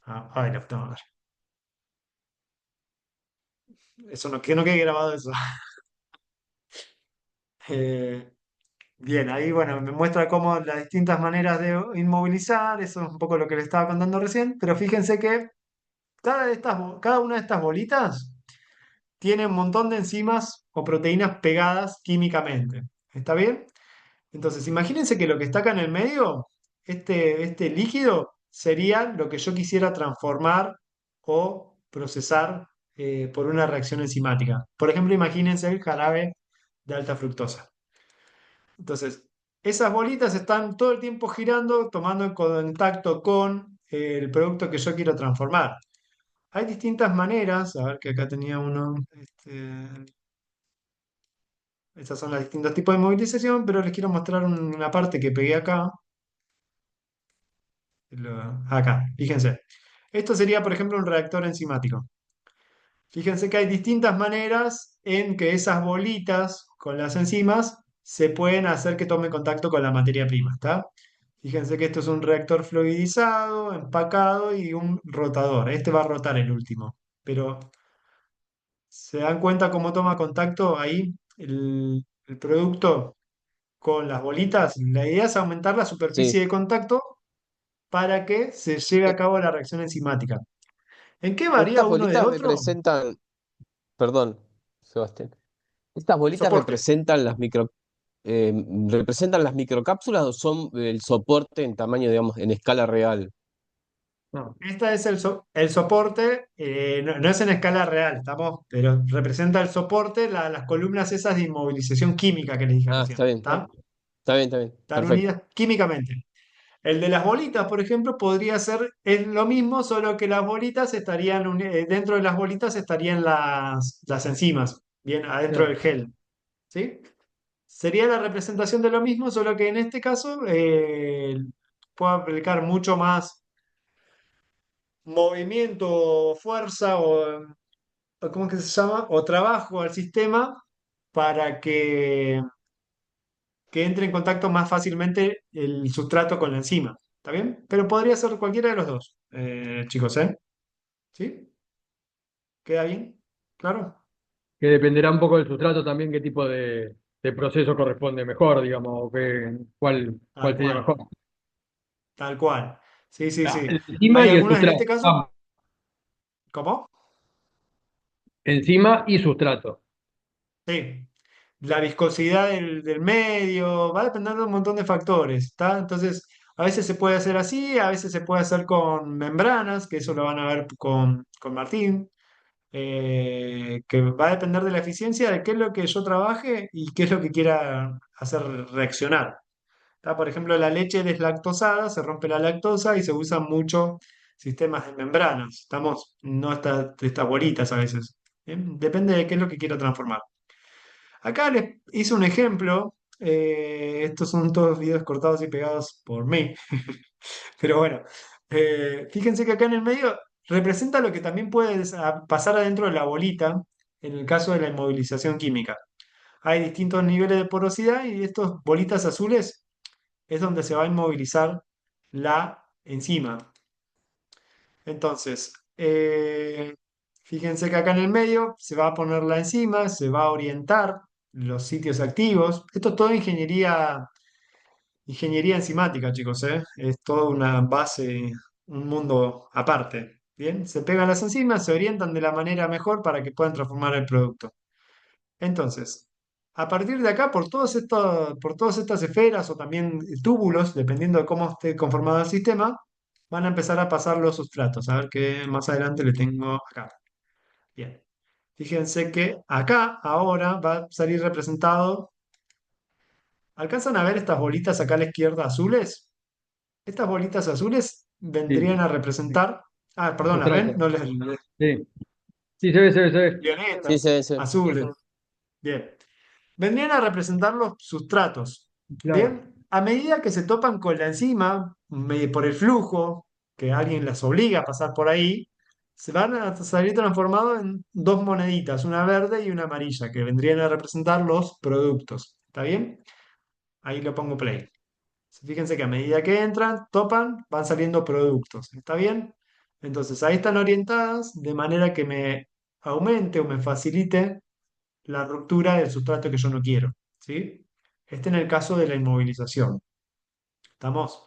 A ver, a ver. Eso no, que no quede grabado eso. Eh, Bien, ahí bueno, me muestra cómo las distintas maneras de inmovilizar, eso es un poco lo que le estaba contando recién, pero fíjense que cada una de estas bolitas tiene un montón de enzimas o proteínas pegadas químicamente. ¿Está bien? Entonces, imagínense que lo que está acá en el medio, este líquido, sería lo que yo quisiera transformar o procesar por una reacción enzimática. Por ejemplo, imagínense el jarabe de alta fructosa. Entonces, esas bolitas están todo el tiempo girando, tomando en contacto con el producto que yo quiero transformar. Hay distintas maneras, a ver que acá tenía uno, estas son los distintos tipos de movilización, pero les quiero mostrar una parte que pegué acá. Acá, fíjense. Esto sería, por ejemplo, un reactor enzimático. Fíjense que hay distintas maneras en que esas bolitas con las enzimas se pueden hacer que tome contacto con la materia prima, ¿está? Fíjense que esto es un reactor fluidizado, empacado y un rotador. Este va a rotar el último. Pero ¿se dan cuenta cómo toma contacto ahí el producto con las bolitas? La idea es aumentar la sí. superficie de contacto para que se lleve a E- cabo la reacción enzimática. ¿En qué varía Estas uno de bolitas otro? representan, perdón, Sebastián, estas bolitas Soporte. eh, representan las microcápsulas o son el soporte en tamaño, digamos, en escala real. No. Este es el soporte, no, no es en escala real, estamos, pero representa el soporte, las columnas esas de inmovilización química que les dije Ah, recién. está bien. ¿Está? está bien, están perfecto. unidas químicamente. El de las bolitas, por ejemplo, podría ser es lo mismo, solo que las bolitas estarían, dentro de las bolitas estarían las enzimas, bien adentro del Claro. gel, ¿sí? Sería la representación de lo mismo, solo que en este caso puedo aplicar mucho más movimiento, fuerza o ¿cómo es que se llama? O trabajo al sistema para que entre en contacto más fácilmente el sustrato con la enzima. ¿Está bien? Pero podría ser cualquiera de los dos, chicos, ¿eh? ¿Sí? ¿Queda bien? ¿Claro? Que dependerá un poco del sustrato también qué tipo de proceso corresponde mejor, digamos, o cuál Tal sería cual, mejor. tal cual. Sí, sí, Ah, sí. el enzima Hay y el algunos en este sustrato. caso, ¿cómo? Enzima y sustrato. Sí. La viscosidad del medio, va a depender de un montón de factores, ¿está? Entonces, a veces se puede hacer así, a veces se puede hacer con membranas, que eso lo van a ver con Martín, que va a depender de la eficiencia de qué es lo que yo trabaje y qué es lo que quiera hacer reaccionar. ¿Tá? Por ejemplo, la leche deslactosada, se rompe la lactosa y se usan mucho sistemas de membranas. Estamos, no estas bolitas a veces. ¿Bien? Depende de qué es lo que quiero transformar. Acá les hice un ejemplo. Estos son todos videos cortados y pegados por mí. Pero bueno, fíjense que acá en el medio representa lo que también puede pasar adentro de la bolita en el caso de la inmovilización química. Hay distintos niveles de porosidad y estas bolitas azules es donde se va a inmovilizar la enzima. Entonces, fíjense que acá en el medio se va a poner la enzima, se va a orientar los sitios activos. Esto es todo ingeniería enzimática, chicos, ¿eh? Es toda una base, un mundo aparte. Bien, se pegan las enzimas, se orientan de la manera mejor para que puedan transformar el producto. Entonces, a partir de acá, por todas estas esferas o también túbulos, dependiendo de cómo esté conformado el sistema, van a empezar a pasar los sustratos. A ver qué más adelante le tengo acá. Bien. Fíjense que acá ahora va a salir representado. ¿Alcanzan a ver estas bolitas acá a la izquierda azules? Estas bolitas azules Sí, vendrían a representar. Ah, perdona, ¿ven? sustrato. No les. Sí, sí, se ve, se ve, se ve. Sí, Violetas, sí. azules. Bien. Vendrían a representar los sustratos. Claro. Bien, a medida que se topan con la enzima, por el flujo, que alguien las obliga a pasar por ahí, se van a salir transformados en dos moneditas, una verde y una amarilla, que vendrían a representar los productos. ¿Está bien? Ahí lo pongo play. Fíjense que a medida que entran, topan, van saliendo productos. ¿Está bien? Entonces ahí están orientadas de manera que me aumente o me facilite la ruptura del sustrato que yo no quiero, ¿sí? Este en el caso de la inmovilización. ¿Estamos?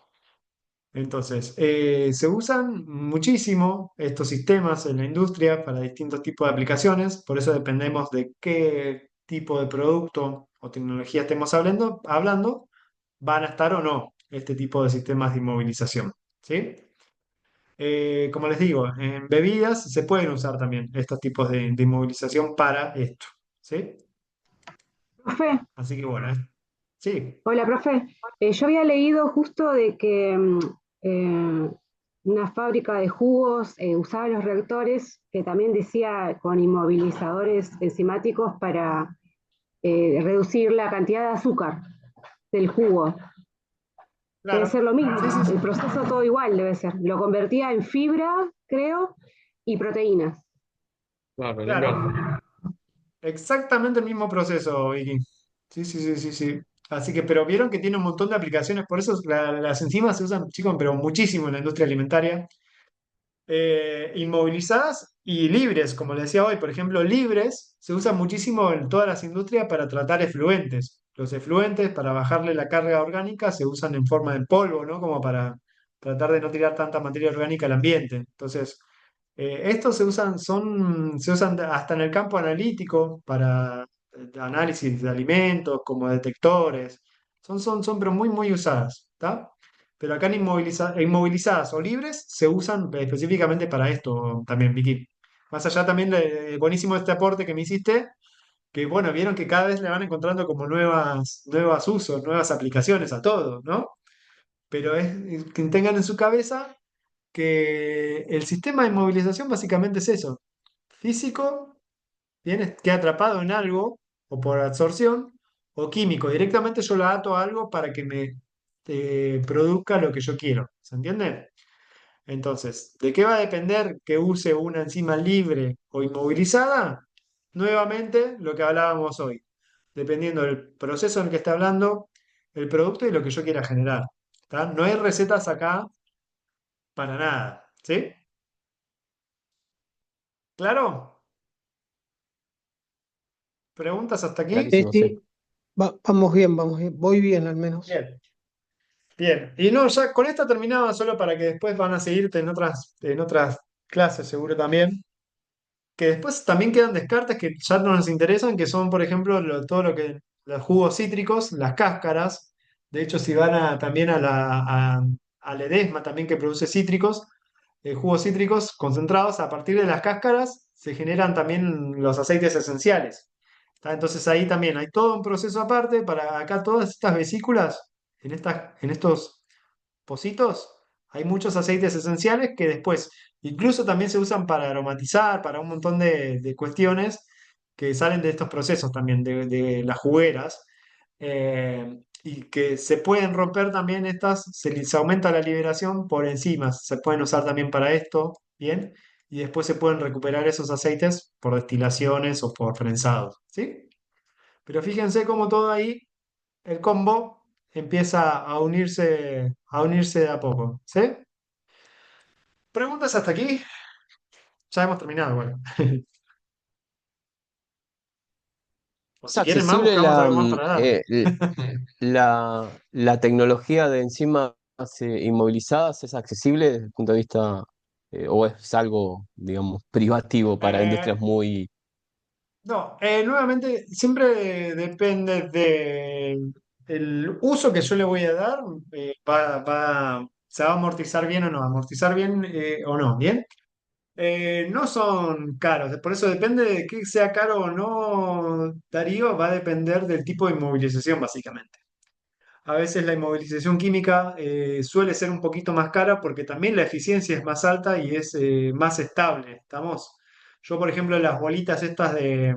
Entonces, se usan muchísimo estos sistemas en la industria para distintos tipos de aplicaciones, por eso dependemos de qué tipo de producto o tecnología estemos hablando, van a estar o no este tipo de sistemas de inmovilización, ¿sí? Como les digo, en bebidas se pueden usar también estos tipos de inmovilización para esto, ¿sí? Profe, Así que bueno, sí, hola, profe. Yo había leído justo de que una fábrica de jugos usaba los reactores, que también decía con inmovilizadores enzimáticos para reducir la cantidad de azúcar del jugo. Debe ser claro. lo mismo, Sí, sí, sí. el proceso todo igual debe ser. Lo convertía en fibra, creo, y proteínas. Claro, el engarce. Claro. Exactamente el mismo proceso, Vicky. Sí, sí, sí, sí, sí. Así que, pero vieron que tiene un montón de aplicaciones, por eso las enzimas se usan, chicos, pero muchísimo en la industria alimentaria. Inmovilizadas y libres, como les decía hoy, por ejemplo, libres se usan muchísimo en todas las industrias para tratar efluentes. Los efluentes, para bajarle la carga orgánica, se usan en forma de polvo, ¿no? Como para tratar de no tirar tanta materia orgánica al ambiente. Entonces, estos se usan hasta en el campo analítico para análisis de alimentos, como detectores. Son pero muy, muy usadas, ¿está? Pero acá en inmovilizadas o libres se usan específicamente para esto también, Vicky. Más allá también de buenísimo este aporte que me hiciste, que bueno, vieron que cada vez le van encontrando como nuevas usos, nuevas aplicaciones a todo, ¿no? Pero es que tengan en su cabeza que el sistema de inmovilización básicamente es eso, físico, bien, queda atrapado en algo, o por absorción, o químico, directamente yo lo ato a algo para que me produzca lo que yo quiero, ¿se entiende? Entonces, ¿de qué va a depender que use una enzima libre o inmovilizada? Nuevamente, lo que hablábamos hoy, dependiendo del proceso en el que esté hablando, el producto y lo que yo quiera generar. ¿Tá? No hay recetas acá para nada. ¿Sí? ¿Claro? ¿Preguntas hasta aquí? Clarísimo, sí. Sí, vamos bien, vamos bien. Voy bien al menos. Bien, bien. Y no, ya con esta terminaba solo para que después van a seguirte en otras clases, seguro también. Que después también quedan descartes que ya no nos interesan, que son, por ejemplo, todo lo que los jugos cítricos, las cáscaras. De hecho, si van también al edesma también que produce cítricos, jugos cítricos concentrados, a partir de las cáscaras se generan también los aceites esenciales. ¿Tá? Entonces ahí también hay todo un proceso aparte para acá todas estas vesículas, en estos pocitos, hay muchos aceites esenciales que después incluso también se usan para aromatizar, para un montón de cuestiones que salen de estos procesos también, de las jugueras, y que se pueden romper también estas, se aumenta la liberación por enzimas, se pueden usar también para esto, ¿bien? Y después se pueden recuperar esos aceites por destilaciones o por prensados, ¿sí? Pero fíjense cómo todo ahí el combo empieza a unirse de a poco. ¿Sí? ¿Preguntas hasta aquí? Ya hemos terminado, bueno. O ¿Es si quieren más, accesible buscamos algo más para dar. la tecnología de enzimas inmovilizadas? ¿Es accesible desde el punto de vista, o es algo, digamos, privativo para Eh, industrias muy... no, nuevamente, siempre depende del uso que yo le voy a dar. Se va a amortizar bien o no, amortizar bien o no, ¿bien? No son caros, por eso depende de que sea caro o no, Darío, va a depender del tipo de inmovilización, básicamente. A veces la inmovilización química suele ser un poquito más cara porque también la eficiencia es más alta y es más estable. ¿Estamos? Yo, por ejemplo, las bolitas estas de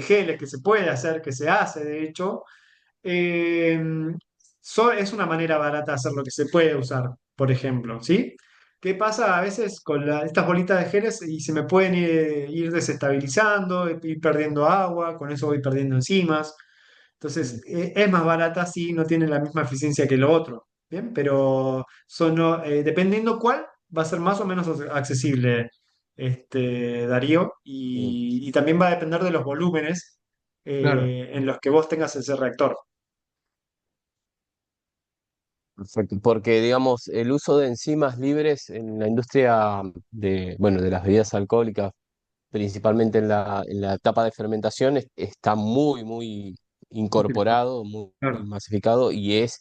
geles que se puede hacer, que se hace, de hecho, eh, es una manera barata de hacer lo que se puede usar, por ejemplo, ¿sí? ¿Qué pasa a veces con estas bolitas de geles y se me pueden ir desestabilizando, ir perdiendo agua, con eso voy perdiendo enzimas? Entonces, es más barata si no tiene la misma eficiencia que lo otro, ¿bien? Pero dependiendo cuál, va a ser más o menos accesible, Darío, Mm, y también va a depender de los volúmenes Claro. en los que vos tengas ese reactor. perfecto. Porque, digamos, el uso de enzimas libres en la industria de, bueno, de las bebidas alcohólicas, principalmente en la etapa de fermentación, está muy, muy incorporado, muy, muy Claro, masificado y es,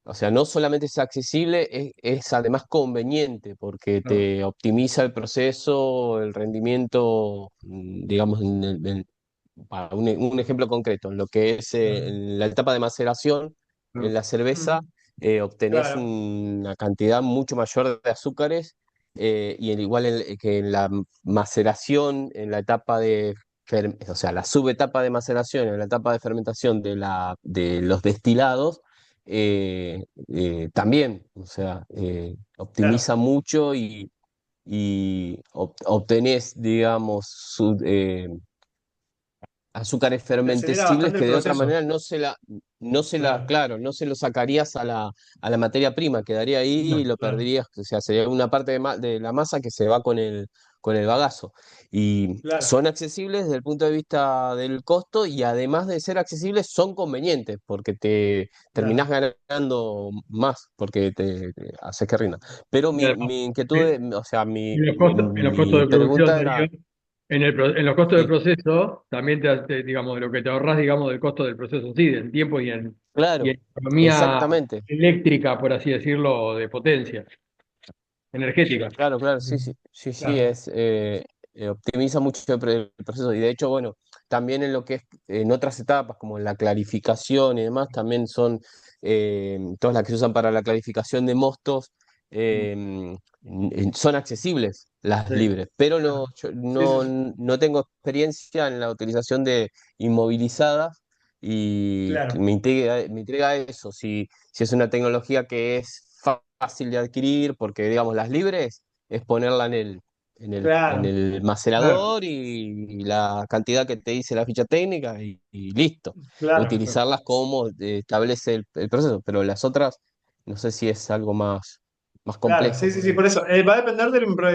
o sea, no solamente es accesible, es además conveniente porque claro. te optimiza el proceso, el rendimiento, digamos, para un ejemplo concreto, en lo que es Claro, en la etapa de maceración, en claro. la cerveza, Mm, obtenés claro, una cantidad mucho mayor de azúcares y igual que en la maceración, en la etapa de, o sea, la subetapa de maceración, en la etapa de fermentación de los destilados, también, o sea, claro. optimiza mucho y obtenés, digamos, azúcares Te acelera fermentescibles bastante el que de otra proceso. manera Claro, claro, no se lo sacarías a la materia prima, quedaría ahí y No, lo claro, perderías, o sea, sería una parte de la masa que se va con el bagazo. Y claro, son accesibles desde el punto de vista del costo y además de ser accesibles, son convenientes porque te terminás claro. ganando más porque te haces que rinda. Pero y además, mi inquietud, en o sea, en los costos mi de producción, pregunta Darío, era... en los costos de Sí, proceso, también digamos, de lo que te ahorras, digamos, del costo del proceso en sí, del tiempo y claro, en economía exactamente. eléctrica, por así decirlo, de potencia, energética. Claro, claro, sí, sí, sí, sí, Claro. optimiza mucho el proceso. Y de hecho, bueno, también en lo que es en otras etapas, como en la clarificación y demás, también son todas las que se usan para la clarificación de mostos, son accesibles las Sí, libres, pero claro. yo Sí, sí, sí. no tengo experiencia en la utilización de inmovilizadas y Claro, me intriga eso, si es una tecnología que es fácil de adquirir, porque digamos, las libres es ponerla en claro, el claro, macerador y la cantidad que te dice la ficha técnica y listo. claro. Utilizarlas como establece el proceso, pero las otras no sé si es algo más Claro, complejo sí, sí, por sí, ahí. por eso. Va a depender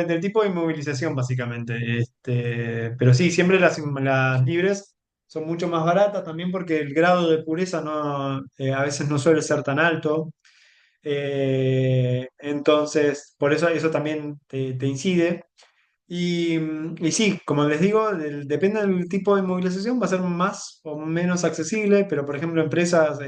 del tipo de inmovilización, básicamente. Pero sí, siempre las libres son mucho más baratas también porque el grado de pureza a veces no suele ser tan alto. Entonces, por eso también te incide. Y sí, como les digo, depende del tipo de movilización, va a ser más o menos accesible, pero por ejemplo, empresas,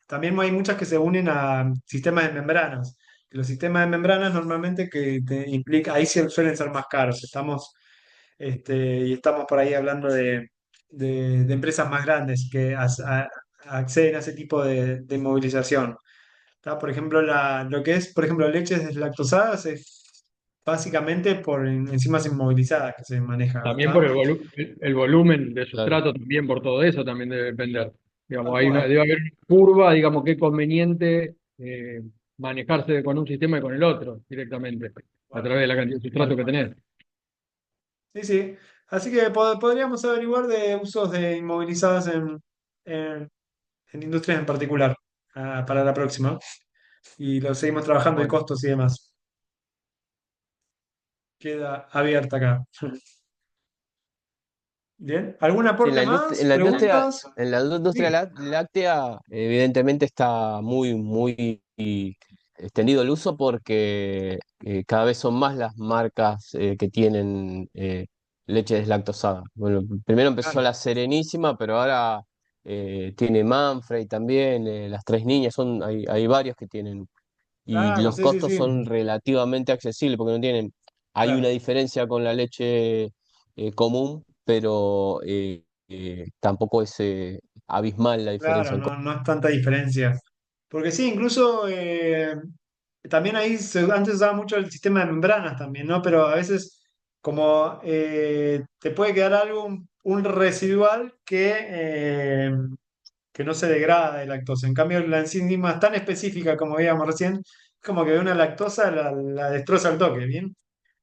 también hay muchas que se unen a sistemas de membranas. Los sistemas de membranas normalmente que te implica, ahí sí suelen ser más caros. Y estamos por ahí hablando de empresas más grandes que acceden a ese tipo de movilización. ¿Tá? Por ejemplo, lo que es, por ejemplo, leches deslactosadas es básicamente por enzimas inmovilizadas que se maneja, También ¿tá? por el volumen de Claro. sustrato, también por todo eso también debe depender. Digamos, Tal cual. debe haber una curva, digamos, que es conveniente manejarse con un sistema y con el otro directamente, a Bueno, través de la cantidad de tal sustrato que cual. tenés. Sí, sí. Así que podríamos averiguar de usos de inmovilizadas en, en industrias en particular, para la próxima. Y lo seguimos trabajando y Bueno, costos y demás. Queda abierta acá. Bien. ¿Algún Sí, aporte más? ¿Preguntas? en la industria Sí. láctea, evidentemente está muy extendido el uso porque cada vez son más las marcas que tienen leche deslactosada. Bueno, primero empezó Claro, la Serenísima, pero ahora tiene Manfrey también, las Tres Niñas, hay varios que tienen. Y claro, los sí, sí, costos sí. son relativamente accesibles porque no tienen, hay una Claro. diferencia con la leche común, pero tampoco es abismal la diferencia Claro, en no es tanta diferencia. Porque sí, incluso también ahí antes usaba mucho el sistema de membranas también, ¿no? Pero a veces como te puede quedar algo, un residual que no se degrada de lactosa. En cambio, la enzima es tan específica como veíamos recién, como que una lactosa la destroza al toque, ¿bien?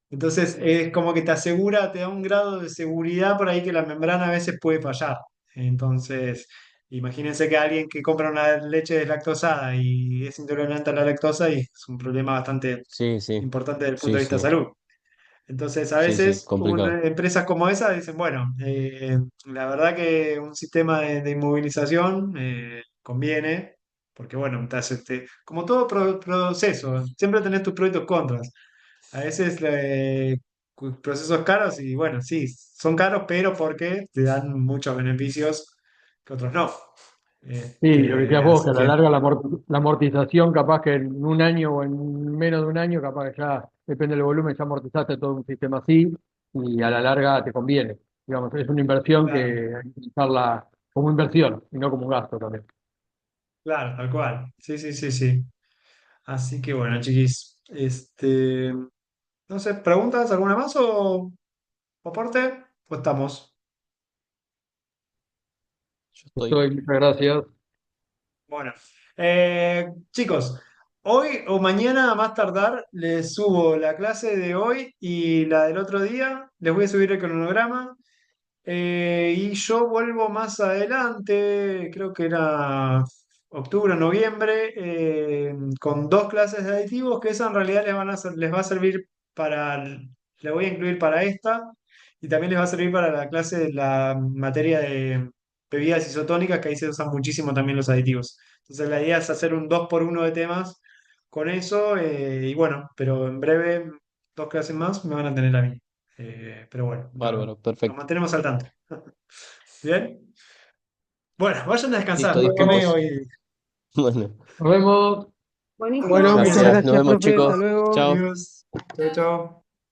Entonces es como que te asegura, te da un grado de seguridad por ahí que la membrana a veces puede fallar. Entonces, imagínense que alguien que compra una leche deslactosada y es intolerante a la lactosa y es un problema bastante Sí, sí, importante desde el punto sí, de vista de sí, salud. Entonces, a sí, veces complicado. empresas como esa dicen, bueno, la verdad que un sistema de inmovilización conviene, porque bueno, como todo proceso, siempre tenés tus pros y tus contras. A veces procesos caros y bueno, sí, son caros, pero porque te dan muchos beneficios que otros no. sí, lo que decías vos, Así que a la que, larga la amortización, capaz que en un año o en menos de un año, capaz que ya, depende del volumen, ya amortizaste todo un sistema así, y a la larga te conviene. Digamos, es una inversión que claro, hay que pensarla como inversión y no como un gasto también. claro, tal cual. Sí, sí, sí, sí. Así que bueno, chiquis, no sé, ¿preguntas alguna más o aporte? Pues estamos. Yo estoy. Muchas gracias. Bueno, chicos, hoy o mañana a más tardar les subo la clase de hoy y la del otro día. Les voy a subir el cronograma. Y yo vuelvo más adelante, creo que era octubre o noviembre, con dos clases de aditivos que esa en realidad les va a servir le voy a incluir para esta y también les va a servir para la clase de la materia de bebidas isotónicas, que ahí se usan muchísimo también los aditivos. Entonces la idea es hacer un 2 por uno de temas con eso, y bueno, pero en breve dos clases más me van a tener a mí. Pero bueno, Bárbaro, nos perfecto. mantenemos al tanto. Bien. Bueno, vayan a descansar, Listo, no quemé dispuestos. hoy. Bueno, Nos vemos. Buenísimo, Bueno, muchas gracias. gracias, nos gracias, vemos profe. chicos. Hasta luego. Chao. Adiós. Chao, chao.